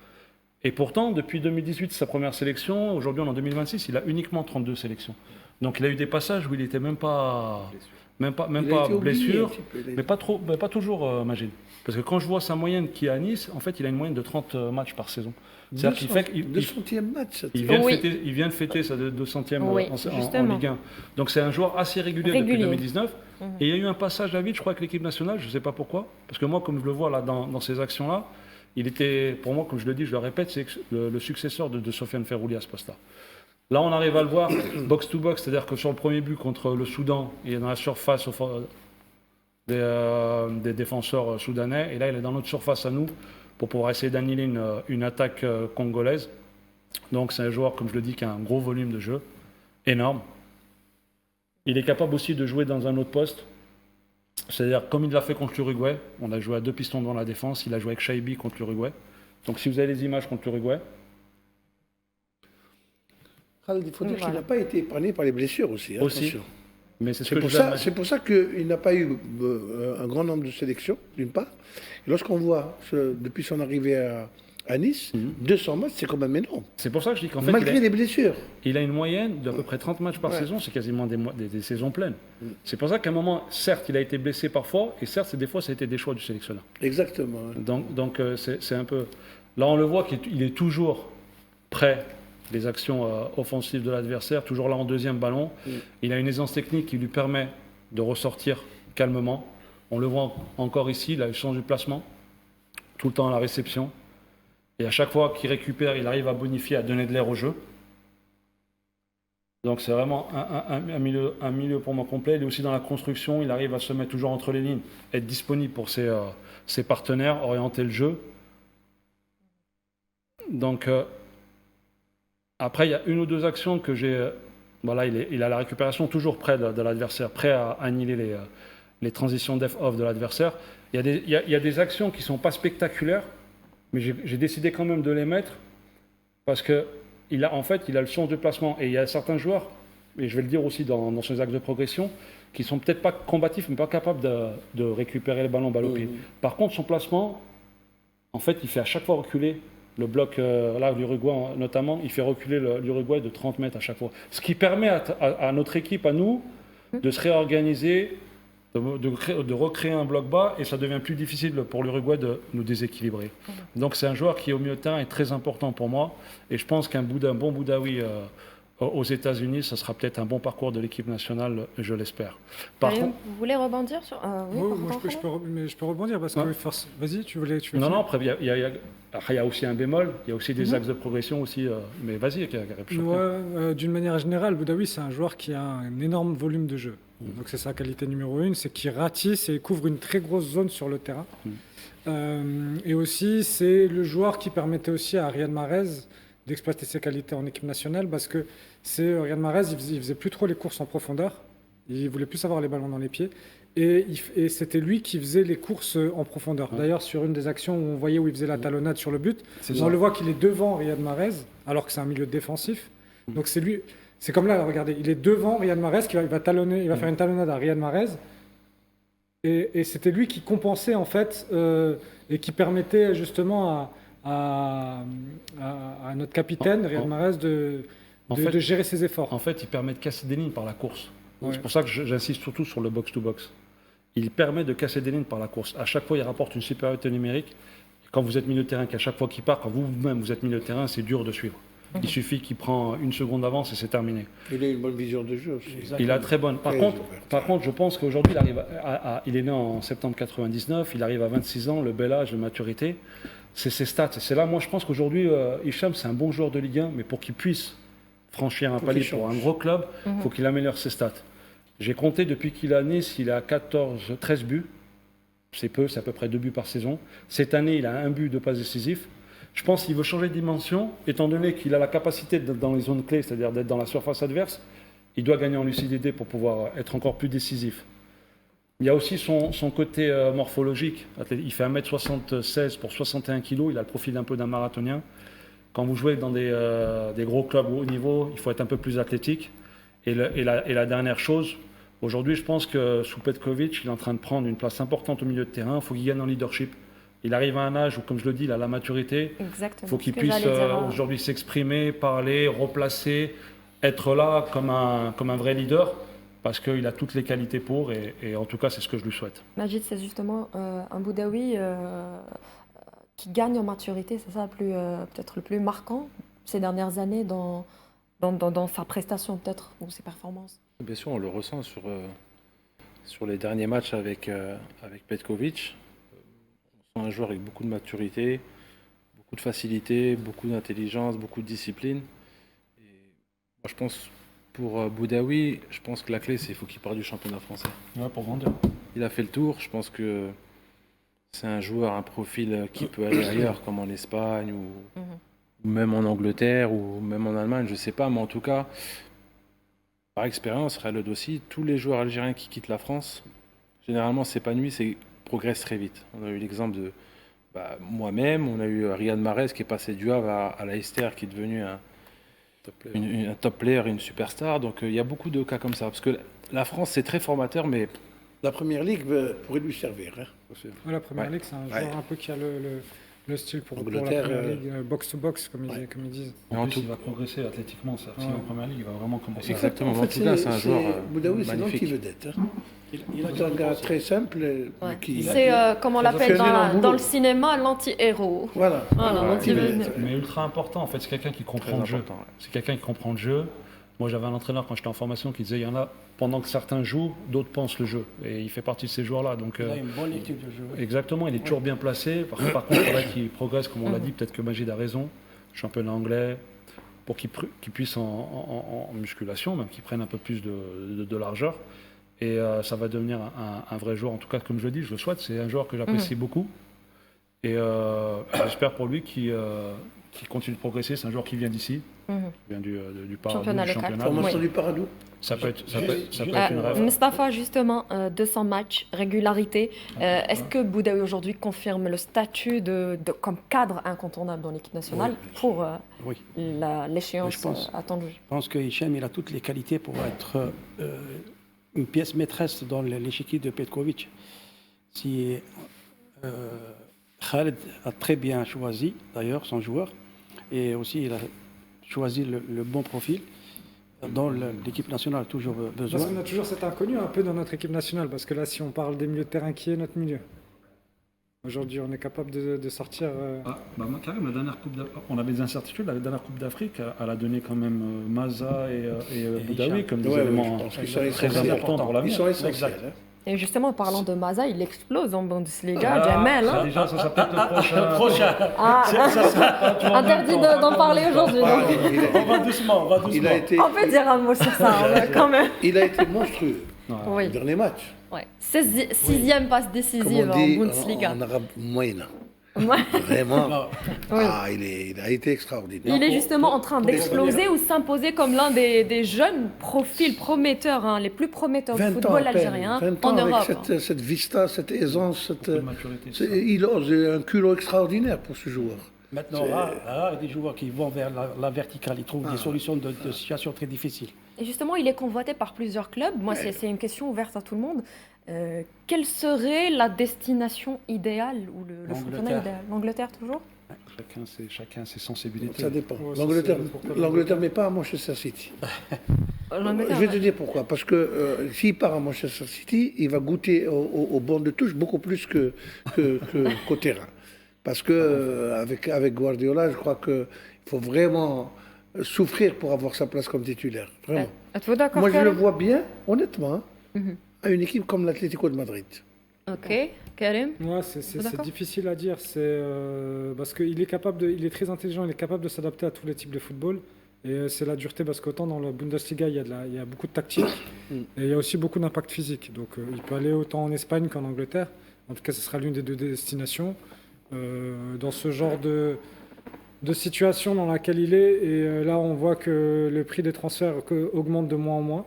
Et pourtant, depuis 2018, sa première sélection, aujourd'hui on est en 2026, il a uniquement 32 sélections. Donc il a eu des passages où il n'était même pas blessure, mais pas toujours Magid. Parce que quand je vois sa moyenne qui est à Nice, en fait il a une moyenne de 30 matchs par saison. C'est-à-dire qu'il fait le 200e match. il vient de fêter sa 200e en Ligue 1. Donc c'est un joueur assez régulier. Depuis 2019. Et il y a eu un passage à vide, je crois, avec l'équipe nationale, je ne sais pas pourquoi. Parce que moi, comme je le vois là dans ces actions-là, il était, pour moi, comme je le dis, je le répète, c'est le successeur de Sofiane Ferrouli à ce poste-là. Là, on arrive à le voir box-to-box, c'est-à-dire que sur le premier but contre le Soudan, il est dans la surface des défenseurs soudanais, et là, il est dans notre surface à nous pour pouvoir essayer d'annihiler une attaque congolaise. Donc, c'est un joueur, comme je le dis, qui a un gros volume de jeu, énorme. Il est capable aussi de jouer dans un autre poste. C'est-à-dire, comme il l'a fait contre l'Uruguay, on a joué à 2 pistons devant la défense, il a joué avec Shaibi contre l'Uruguay. Donc si vous avez les images contre l'Uruguay... Il faut dire qu'il n'a pas été épargné par les blessures aussi. Aussi. Mais c'est pour ça qu'il n'a pas eu un grand nombre de sélections, d'une part. Et lorsqu'on voit, depuis son arrivée à Nice, 200 matchs, c'est quand même énorme. C'est pour ça que je dis qu'en fait... Malgré les blessures. Il a une moyenne d'à peu près 30 matchs par saison, c'est quasiment des saisons pleines. C'est pour ça qu'à un moment, certes, il a été blessé parfois, et certes, des fois, ça a été des choix du sélectionneur. Exactement. Donc c'est un peu... Là, on le voit qu'il est toujours prêt, les actions offensives de l'adversaire, toujours là en deuxième ballon. Il a une aisance technique qui lui permet de ressortir calmement. On le voit encore ici, il a le sens du placement, tout le temps à la réception. Et à chaque fois qu'il récupère, il arrive à bonifier, à donner de l'air au jeu. Donc c'est vraiment un milieu pour moi complet. Il est aussi dans la construction, il arrive à se mettre toujours entre les lignes, être disponible pour ses partenaires, orienter le jeu. Donc après, il y a une ou deux actions que j'ai... Voilà, il a la récupération toujours près de l'adversaire, prêt à annihiler les transitions def-off de l'adversaire. Il y a des actions qui ne sont pas spectaculaires, mais j'ai décidé quand même de les mettre parce qu'il a le sens de placement. Et il y a certains joueurs, et je vais le dire aussi dans ses axes de progression, qui ne sont peut-être pas combatifs, mais pas capables de récupérer le ballon balle au pied. Par contre, son placement, en fait, il fait à chaque fois reculer le bloc, là, l'Uruguay notamment, il fait reculer l'Uruguay de 30 mètres à chaque fois. Ce qui permet à notre équipe, à nous, de se réorganiser, de recréer un bloc bas, et ça devient plus difficile pour l'Uruguay de nous déséquilibrer. Donc c'est un joueur qui, au milieu de terrain, est très important pour moi, et je pense qu'un bon Boudaoui aux États-Unis, ça sera peut-être un bon parcours de l'équipe nationale, je l'espère. Par contre, vous voulez rebondir sur... je peux rebondir parce que... Vas-y, tu voulais... Non, après, il y a aussi un bémol, il y a aussi des axes de progression aussi, mais vas-y, d'une manière générale, Boudaoui, c'est un joueur qui a un énorme volume de jeu. Donc c'est sa qualité numéro 1, c'est qu'il ratisse et couvre une très grosse zone sur le terrain. Et aussi, c'est le joueur qui permettait aussi à Riyad Mahrez d'exploiter ses qualités en équipe nationale, parce que Riyad Mahrez, il faisait plus trop les courses en profondeur, il voulait plus avoir les ballons dans les pieds, et c'était lui qui faisait les courses en profondeur. D'ailleurs, sur une des actions où on voyait où il faisait la talonnade sur le but, on le voit qu'il est devant Riyad Mahrez, alors que c'est un milieu défensif. Donc c'est lui, c'est comme là, regardez, il est devant Riyad Mahrez, il va talonner, il va faire une talonnade à Riyad Mahrez. Et c'était lui qui compensait en fait et qui permettait justement à notre capitaine, Riyad Mahrez, de gérer ses efforts. En fait, il permet de casser des lignes par la course. Ouais. C'est pour ça que j'insiste surtout sur le box-to-box. Il permet de casser des lignes par la course. À chaque fois, il rapporte une supériorité numérique. Quand vous êtes milieu de terrain, qu'à chaque fois qu'il part, quand vous-même vous êtes milieu de terrain, c'est dur de suivre. Il suffit qu'il prend une seconde d'avance et c'est terminé. Il a une bonne vision de jeu aussi. Il a très bonne. Par contre, je pense qu'aujourd'hui, il est né en septembre 99, il arrive à 26 ans, le bel âge de maturité. C'est ses stats. C'est là, moi, je pense qu'aujourd'hui, Hicham, c'est un bon joueur de Ligue 1, mais pour qu'il puisse franchir un palier pour un gros club, il faut qu'il améliore ses stats. J'ai compté depuis qu'il est né, s'il a 13 buts. C'est peu, c'est à peu près 2 buts par saison. Cette année, il a 1 but, 2 passes décisives. Je pense qu'il veut changer de dimension, étant donné qu'il a la capacité d'être dans les zones clés, c'est-à-dire d'être dans la surface adverse. Il doit gagner en lucidité pour pouvoir être encore plus décisif. Il y a aussi son côté morphologique. Il fait 1m76 pour 61 kg, il a le profil un peu d'un marathonien. Quand vous jouez dans des gros clubs haut niveau, il faut être un peu plus athlétique. Et la dernière chose, aujourd'hui, je pense que sous Petkovic, il est en train de prendre une place importante au milieu de terrain. Il faut qu'il gagne en leadership. Il arrive à un âge où, comme je le dis, il a la maturité. Exactement. Il faut qu'il puisse aujourd'hui s'exprimer, parler, replacer, être là comme un vrai leader, parce qu'il a toutes les qualités pour, et en tout cas, c'est ce que je lui souhaite. Majid, c'est justement un Boudaoui qui gagne en maturité, c'est ça peut-être le plus marquant ces dernières années dans sa prestation peut-être, ou ses performances. Bien sûr, on le ressent sur les derniers matchs avec Petkovic. On sent un joueur avec beaucoup de maturité, beaucoup de facilité, beaucoup d'intelligence, beaucoup de discipline. Et moi, je pense, pour Boudaoui, je pense que la clé, c'est qu'il faut qu'il parte du championnat français. Ouais, pour grandir. Il a fait le tour. Je pense que c'est un joueur, un profil qui peut aller ailleurs, comme en Espagne ou même en Angleterre ou même en Allemagne, je ne sais pas. Mais en tout cas, par expérience, Khaled aussi, tous les joueurs algériens qui quittent la France, généralement s'épanouissent et progressent très vite. On a eu l'exemple de moi-même, on a eu Riyad Mahrez qui est passé du Havre à Leicester, qui est devenu un top player, une superstar. Donc il y a beaucoup de cas comme ça. Parce que la France, c'est très formateur, mais... La Première Ligue pourrait lui servir. Hein. La Première Ligue, c'est un joueur un peu qui a le style pour la Angleterre, Première Ligue, box-to-box, comme ils disent. En plus, il va progresser athlétiquement. Si en Première Ligue, il va vraiment commencer. Exactement. En tout cas, c'est un joueur Boudaoui, c'est magnifique. l'anti-vedette. C'est un gars très simple. C'est comme on l'appelle dans le cinéma, l'anti-héros. Voilà. Mais ultra important, en fait, c'est quelqu'un qui comprend le jeu. C'est quelqu'un qui comprend le jeu. Moi, j'avais un entraîneur quand j'étais en formation qui disait il y en a, pendant que certains jouent, d'autres pensent le jeu. Et il fait partie de ces joueurs-là. Donc, Il a une bonne équipe de jeu. Exactement, il est toujours bien placé. Par contre, il faudrait qu'il progresse, comme on l'a dit. Peut-être que Majid a raison. Championnat anglais, pour qu'il puisse en musculation, même qu'il prenne un peu plus de largeur. Et ça va devenir un vrai joueur. En tout cas, comme je le dis, je le souhaite. C'est un joueur que j'apprécie beaucoup. Et j'espère pour lui qu'il continue de progresser. C'est un joueur qui vient d'ici. Il vient du Paradou, Championnat du local. championnat. Formation du Paradou. Ça peut être une rêve. Mustapha, justement, 200 matchs, régularité. Est-ce que Boudaoui aujourd'hui confirme le statut comme cadre incontournable dans l'équipe nationale pour l'échéance attendue? Je pense que Hicham, il a toutes les qualités pour être une pièce maîtresse dans l'échiquier de Petkovic. Si Khaled a très bien choisi, d'ailleurs, son joueur, et aussi il a choisi le bon profil dont l'équipe nationale a toujours besoin. Parce qu'on a toujours cet inconnu un peu dans notre équipe nationale, parce que là, si on parle des milieux de terrain, qui est notre milieu? Aujourd'hui, on est capable de sortir... Karim, la dernière coupe on avait des incertitudes. La dernière Coupe d'Afrique, elle a donné quand même Maza et Boudaoui comme des éléments très importants pour l'avenir. Ils sont essentiels. Et justement, en parlant de Maza, il explose en Bundesliga, Jamel. Déjà, ça peut être le prochain. Interdit d'en parler aujourd'hui. On va doucement. On peut dire un mot sur ça, quand même. Il a été monstrueux. Oui. Le dernier match. Ouais. Sixième passe décisive en Bundesliga. En arabe, moyenne. Ouais. Vraiment. Non, Oui. Il a été extraordinaire. Il est justement en train d'exploser ou s'imposer comme l'un des jeunes profils prometteurs, hein, les plus prometteurs du 20 ans football à peine, algérien 20 en ans avec Europe. cette vista, cette aisance, Beaucoup de maturité, c'est ça. il a un culot extraordinaire pour ce joueur. maintenant, là, il y a des joueurs qui vont vers la verticale, ils trouvent des solutions de situations très difficiles. Et justement, il est convoité par plusieurs clubs. Moi, c'est une question ouverte à tout le monde. Quelle serait la destination idéale ou le championnat L'Angleterre. idéal? L'Angleterre toujours? Chacun ses sensibilités. Ça dépend. Ouais, L'Angleterre, mais pas à Manchester City. Je L'Angleterre, vais te dire pourquoi. Parce que s'il part à Manchester City, il va goûter au banc de touche beaucoup plus qu'au terrain. Parce que avec Guardiola, je crois qu'il faut vraiment souffrir pour avoir sa place comme titulaire. Vraiment. êtes-vous d'accord, Moi, je le Karim? vois bien, honnêtement, Mhm. à une équipe comme l'Atlético de Madrid. Ok, Karim? Ouais, c'est D'accord. difficile à dire. Parce qu'il est il est très intelligent, il est capable de s'adapter à tous les types de football. Et c'est la dureté parce qu'autant dans la Bundesliga, il y a beaucoup de tactique et il y a aussi beaucoup d'impact physique. Donc il peut aller autant en Espagne qu'en Angleterre. En tout cas, ce sera l'une des deux destinations. Dans ce genre de situation dans laquelle il est. Et là, on voit que le prix des transferts augmente de moins en moins.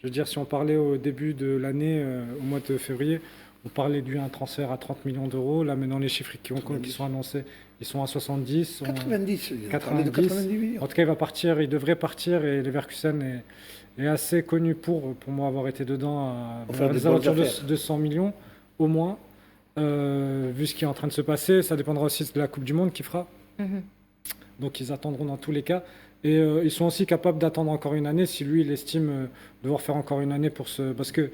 Je veux dire, si on parlait au début de l'année, au mois de février, on parlait d'un transfert à 30 millions d'euros. Là, maintenant, les chiffres qui sont annoncés, ils sont à 70. 90, on parlait 90. de 90 millions. En tout cas, il devrait partir et Leverkusen est assez connu pour moi avoir été dedans Pour faire à des des alentours bonnes affaires. de 100 millions au moins. Vu ce qui est en train de se passer, ça dépendra aussi de la Coupe du Monde qu'il fera. Mhm. Donc ils attendront dans tous les cas. Et ils sont aussi capables d'attendre encore une année si lui, il estime devoir faire encore une année Parce que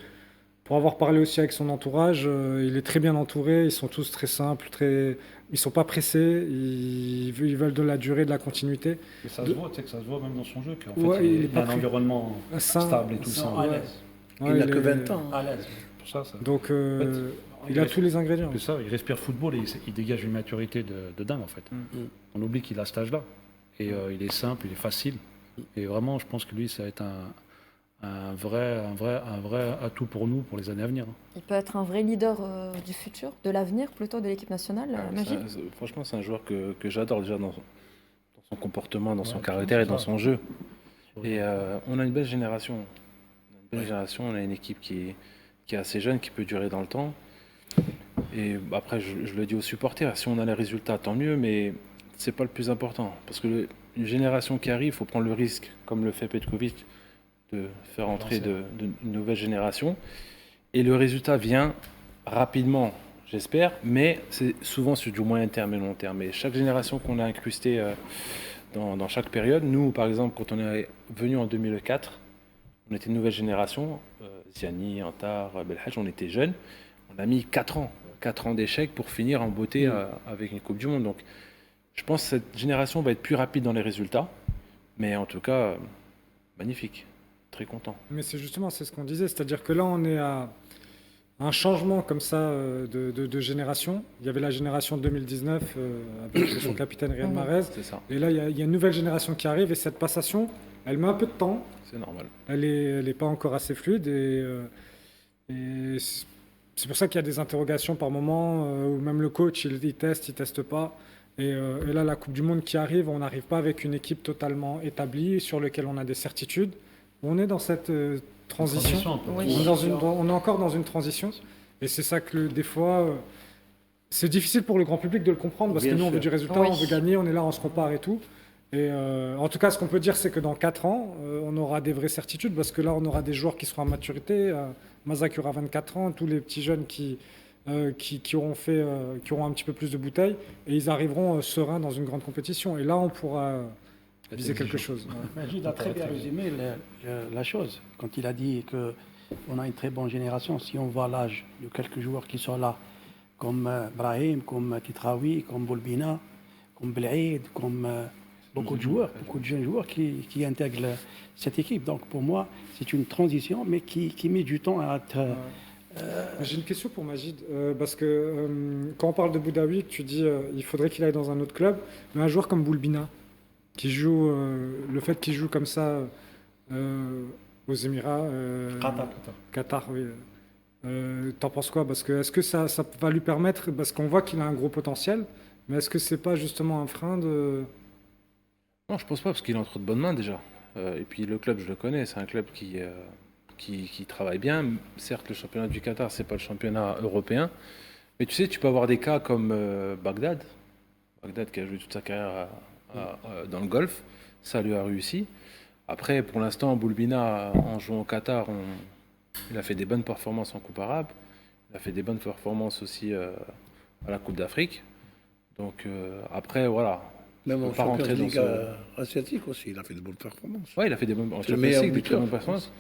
pour avoir parlé aussi avec son entourage, il est très bien entouré, ils sont tous très simples, ils sont pas pressés, ils veulent de la durée, de la continuité. Et ça se voit, tu sais que ça se voit même dans son jeu, qu'en Ouais, fait, il est il a pas un très- environnement Ça, stable et tout ça, ça. à Ouais. l'aise. Ouais, Il n'a que 20 ans. À l'aise. Pour ça, ça. Donc fait, il a tous les ingrédients. C'est ça, il respire football et il dégage une maturité de dingue en fait. On oublie qu'il a cet âge-là. Et il est simple, il est facile. Et vraiment, je pense que lui, ça va être un vrai atout pour nous pour les années à venir. Il peut être un vrai leader du futur, de l'avenir plutôt de l'équipe nationale, Majid. Franchement, c'est un joueur que j'adore déjà dans son comportement, dans son Ouais, caractère et ça. dans son jeu. Et on a une belle génération. On a une équipe qui est assez jeune, qui peut durer dans le temps. Et après, je le dis aux supporters, si on a les résultats, tant mieux, mais c'est pas le plus important. Parce que une génération qui arrive, il faut prendre le risque, comme le fait Petkovic, de faire entrer une nouvelle génération. Et le résultat vient rapidement, j'espère, mais c'est souvent sur du moyen terme et long terme. Et chaque génération qu'on a incrustée dans chaque période, nous, par exemple, quand on est venu en 2004, on était une nouvelle génération, Ziani, Antar, Belhaj, on était jeunes. On a mis 4 ans d'échecs pour finir en beauté avec une Coupe du Monde. Donc, je pense que cette génération va être plus rapide dans les résultats, mais en tout cas, magnifique, très content. Mais c'est ce qu'on disait, c'est-à-dire que là, on est à un changement comme ça de génération. Il y avait la génération 2019 avec son capitaine Riyad Mahrez. C'est ça, Et là, il y a une nouvelle génération qui arrive et cette passation, elle met un peu de temps. c'est normal. Elle est pas encore assez fluide et c'est pour ça qu'il y a des interrogations par moment où même le coach, il teste pas. Et là, la Coupe du Monde qui arrive, on n'arrive pas avec une équipe totalement établie sur laquelle on a des certitudes. On est dans cette transition. un peu. Oui. On est encore dans une transition. Et c'est ça que des fois, c'est difficile pour le grand public de le comprendre parce Bien que nous, on sûr. veut du résultat, Oui. on veut gagner, on est là, on se compare et tout. Et en tout cas, ce qu'on peut dire, c'est que dans 4 ans, on aura des vraies certitudes parce que là, on aura des joueurs qui seront à maturité. Mazak aura 24 ans, tous les petits jeunes qui auront un petit peu plus de bouteilles et ils arriveront sereins dans une grande compétition. Et là, on pourra viser quelque chose. Ouais. Majid a très bien résumé la chose quand il a dit qu'on a une très bonne génération. Si on voit l'âge de quelques joueurs qui sont là, comme Brahim, comme Titraoui, comme Bolbina, comme Belhaïd, comme beaucoup de joueurs, beaucoup de jeunes joueurs qui intègrent cette équipe. Donc pour moi, c'est une transition, mais qui met du temps à être... J'ai une question pour Majid, parce que quand on parle de Boudaoui, tu dis il faudrait qu'il aille dans un autre club, mais un joueur comme Boulbina, qui joue, le fait qu'il joue comme ça aux Émirats, Qatar, oui. T'en penses quoi? Parce que est-ce que ça va lui permettre, parce qu'on voit qu'il a un gros potentiel, Mais est-ce que c'est pas justement un frein de... Non, je pense pas, parce qu'il est entre de bonnes mains déjà. Et puis le club, je le connais, c'est un club qui travaille bien. Certes, le championnat du Qatar, c'est pas le championnat européen. Mais tu sais, tu peux avoir des cas comme Bagdad. Bagdad qui a joué toute sa carrière dans le golf. Ça lui a réussi. Après, pour l'instant, Boulbina, en jouant au Qatar, il a fait des bonnes performances en Coupe arabe. Il a fait des bonnes performances aussi à la Coupe d'Afrique. Donc après, voilà. Même Je en peux pas champion de rentrer dans Ligue ce- asiatique aussi, il a fait de bonnes performances. Ouais, il a fait des bonnes en C'est le meilleur Champions League, des très buteur, bonnes je pense. performances.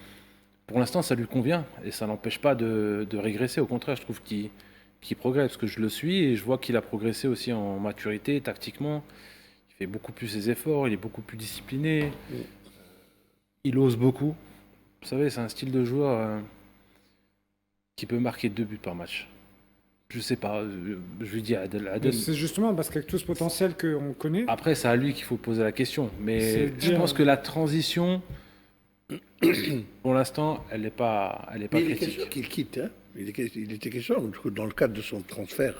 Pour l'instant, ça lui convient et ça n'empêche pas de régresser. Au contraire, je trouve qu'il progresse parce que je le suis et je vois qu'il a progressé aussi en maturité, tactiquement. Il fait beaucoup plus ses efforts, il est beaucoup plus discipliné. Il ose beaucoup. Vous savez, c'est un style de joueur qui peut marquer 2 buts par match. Je sais pas, je lui dis à Adel. Mais c'est justement parce qu'avec tout ce potentiel qu'on connaît, Après, c'est à lui qu'il faut poser la question. Mais C'est je dire- pense que la transition, pour l'instant, elle n'est pas Mais il est question critique. qu'il quitte. Hein. Il était question, dans le cadre de son transfert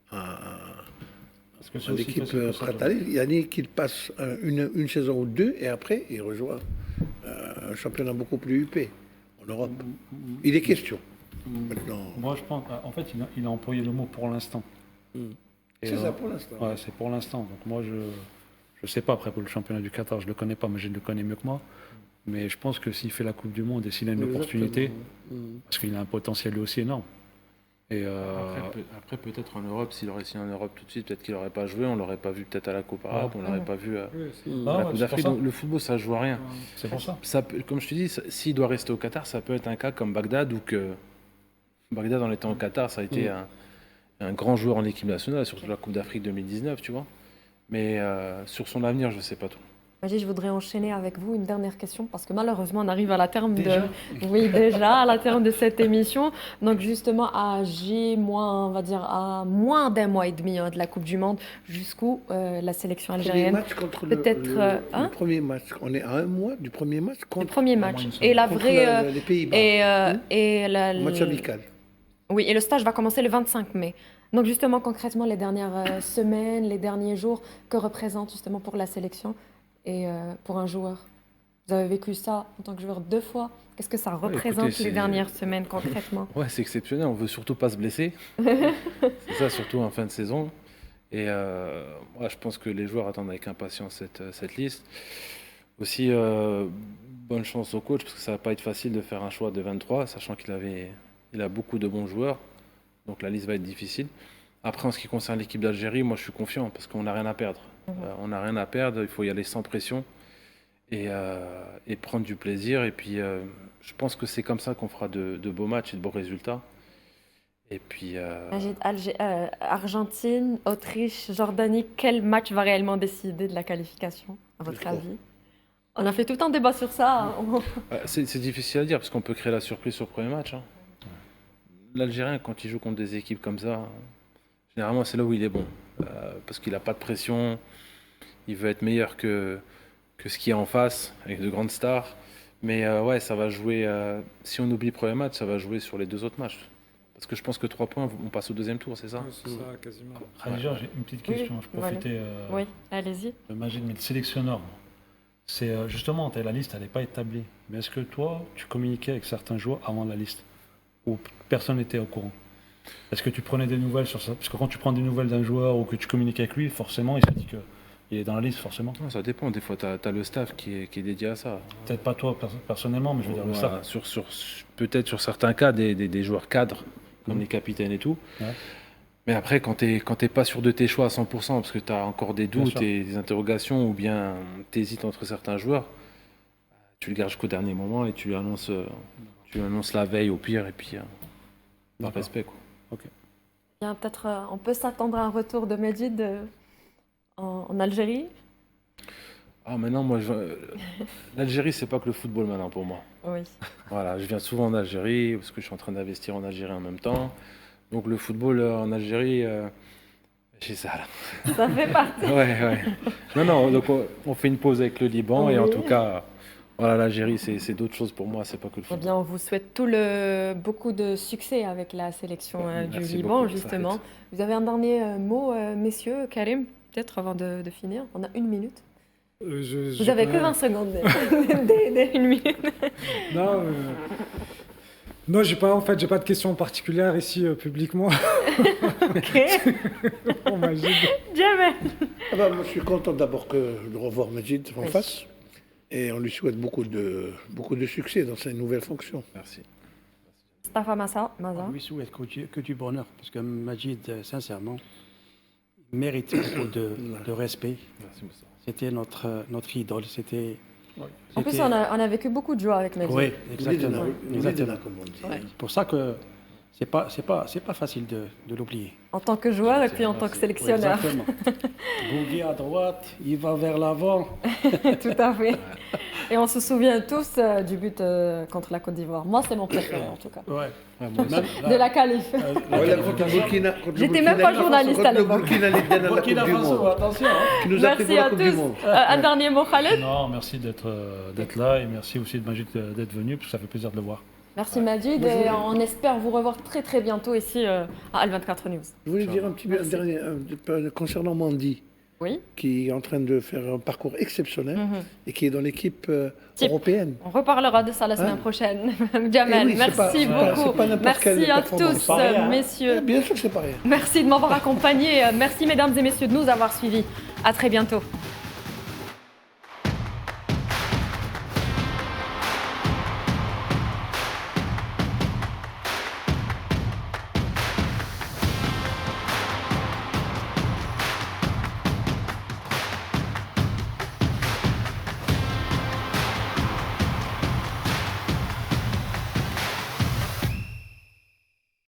Parce que c'est à aussi l'équipe facile pour ça, Pratalil, il y a dit qu'il passe une saison ou deux et après il rejoint un championnat beaucoup plus huppé en Europe. Il est question. Maintenant, Moi, je pense, en fait, il a employé le mot pour l'instant. Et, c'est ça pour l'instant. Ouais, c'est pour l'instant. Donc moi, je sais pas après pour le championnat du Qatar, je le connais pas, mais je le connais mieux que moi. Mais je pense que s'il fait la Coupe du Monde et s'il a une opportunité, parce qu'il a un potentiel lui aussi énorme. Et Après, peut-être en Europe, s'il aurait signé en Europe tout de suite, peut-être qu'il n'aurait pas joué, on l'aurait pas vu peut-être à la Coupe arabe, on l'aurait pas vu à oui, c'est- Ah la ouais, Coupe c'est d'Afrique. pour ça. Donc, le football, ça joue à rien. c'est pour ça. Comme je te dis, s'il doit rester au Qatar, ça peut être un cas comme Bagdad, où que Bagdad, en étant au Qatar, ça a été un grand joueur en équipe nationale, surtout la Coupe d'Afrique 2019, tu vois. Mais sur son avenir, je ne sais pas tout. Magis, je voudrais enchaîner avec vous une dernière question parce que malheureusement on arrive à la terme Déjà de oui déjà à la terme de cette émission. Donc justement à on va dire à moins d'un mois et demi de la Coupe du Monde, jusqu'où la sélection Premier algérienne. match contre Peut-être, le premier match. On est à un mois du premier match Le contre, premier match et la contre vraie les Pays-Bas. et Match amical. oui, et le stage va commencer le 25 mai. Donc justement concrètement les dernières semaines, les derniers jours, que représente justement pour la sélection et pour un joueur. Vous avez vécu ça en tant que joueur 2 fois. Qu'est-ce que ça représente écoutez, les c'est- dernières semaines concrètement? Ouais, c'est exceptionnel. On veut surtout pas se blesser. C'est ça, surtout en fin de saison. Et ouais, je pense que les joueurs attendent avec impatience cette liste. Aussi, bonne chance au coach, parce que ça va pas être facile de faire un choix de 23, sachant il a beaucoup de bons joueurs. Donc la liste va être difficile. Après, en ce qui concerne l'équipe d'Algérie, moi je suis confiant, parce qu'on n'a rien à perdre. On n'a rien à perdre, il faut y aller sans pression et prendre du plaisir. Et puis, je pense que c'est comme ça qu'on fera de beaux matchs et de beaux résultats. Et puis, Magid, Argentine, Autriche, Jordanie, quel match va réellement décider de la qualification, à votre crois. avis? On a fait tout un débat sur ça. c'est difficile à dire, parce qu'on peut créer la surprise sur le premier match, hein. L'Algérien, quand il joue contre des équipes comme ça, généralement c'est là où il est bon. Parce qu'il n'a pas de pression, il veut être meilleur que ce qu'il y a en face, avec de grandes stars. Mais ouais, ça va jouer, si on oublie le premier match, ça va jouer sur les 2 autres matchs. Parce que je pense que 3 points, on passe au deuxième tour, c'est ça? Ouais, c'est ça, quasiment. Khadija, j'ai une petite Oui, question. Je voilà. profitais Oui, allez-y. de Magid, mais le sélectionneur. C'est justement, la liste, elle n'est pas établie. Mais est-ce que toi, tu communiquais avec certains joueurs avant la liste? Ou personne n'était au courant? Est-ce que tu prenais des nouvelles sur ça? Parce que quand tu prends des nouvelles d'un joueur ou que tu communiques avec lui, forcément, il se dit qu'il est dans la liste, forcément. Non, ça dépend, des fois tu as le staff qui est dédié à ça. Peut-être pas toi personnellement, mais je veux dire le Voilà, staff. peut-être sur certains cas, des joueurs cadres, comme les capitaines et tout. Ouais. Mais après, quand t'es pas sûr de tes choix à 100%, parce que tu as encore des Bien doutes sûr. et des interrogations, ou bien tu hésites entre certains joueurs, tu le gardes jusqu'au dernier moment et tu lui annonces la veille au pire, et puis par D'accord. respect, quoi. Bien, peut-être on peut s'attendre à un retour de Medjid en Algérie. Ah, maintenant, moi, l'Algérie, c'est pas que le football maintenant pour moi. Oui. Voilà, je viens souvent en Algérie, parce que je suis en train d'investir en Algérie en même temps. Donc le football en Algérie, j'ai ça là. Ça fait partie. Ouais. Non, donc on fait une pause avec le Liban et en Oui. tout cas, Voilà, l'Algérie, c'est d'autres choses pour moi, c'est pas que le Eh foot. bien, on vous souhaite beaucoup de succès avec la sélection du Merci Liban, beaucoup, justement. Saïd. Vous avez un dernier mot, messieurs, Karim, peut-être avant de finir. On a 1 minute. Vous avez que 20 secondes une minute. Non, non, j'ai pas de questions particulières ici publiquement. Ok. Pour Majid. Jamais. Ah bah, moi, je suis content d'abord de revoir Majid en Oui. face. Et on lui souhaite beaucoup de succès dans ses nouvelles fonctions. Merci. Stafa Maza. On lui souhaite que du bonheur, parce que Majid, sincèrement, mérite beaucoup de respect. Merci, Moussa. C'était notre idole. En plus, on a vécu beaucoup de joie avec Majid. Oui, exactement. Exactement, comme on dit. Ouais. C'est pour ça que c'est pas facile de l'oublier. En tant que joueur et puis en tant que sélectionneur. Exactement. Bougui à droite, il va vers l'avant. Tout à fait. Et on se souvient tous du but contre la Côte d'Ivoire. Moi, c'est mon préféré, en tout cas. Ouais. Ouais, moi aussi. Même De la qualif. Voilà, contre le Burkina- contre le J'étais Burkina- même pas journaliste à contre le l'époque. Burkina, les derniers à la Coupe Burkina du Faso, Monde. attention. Hein. Qui nous a pris Merci pour la à Coupe du tous. Monde. Un dernier mot, Khaled. Non, merci d'être là et merci aussi de Majid d'être venu, parce que ça fait plaisir de le voir. Merci Majid et on espère vous revoir très très bientôt ici à Al24 News. Je voulais dire un dernier concernant Mandy, Oui. qui est en train de faire un parcours exceptionnel Mhm. et qui est dans l'équipe Type. européenne. On reparlera de ça la semaine Hein prochaine. Jamal, Eh oui, c'est pas- merci c'est pas- beaucoup. c'est pas n'importe quelle Merci à performance. tous, Pas rien, hein. messieurs. Bien sûr que c'est pareil. Merci de m'avoir accompagné. Merci mesdames et messieurs de nous avoir suivis. À très bientôt.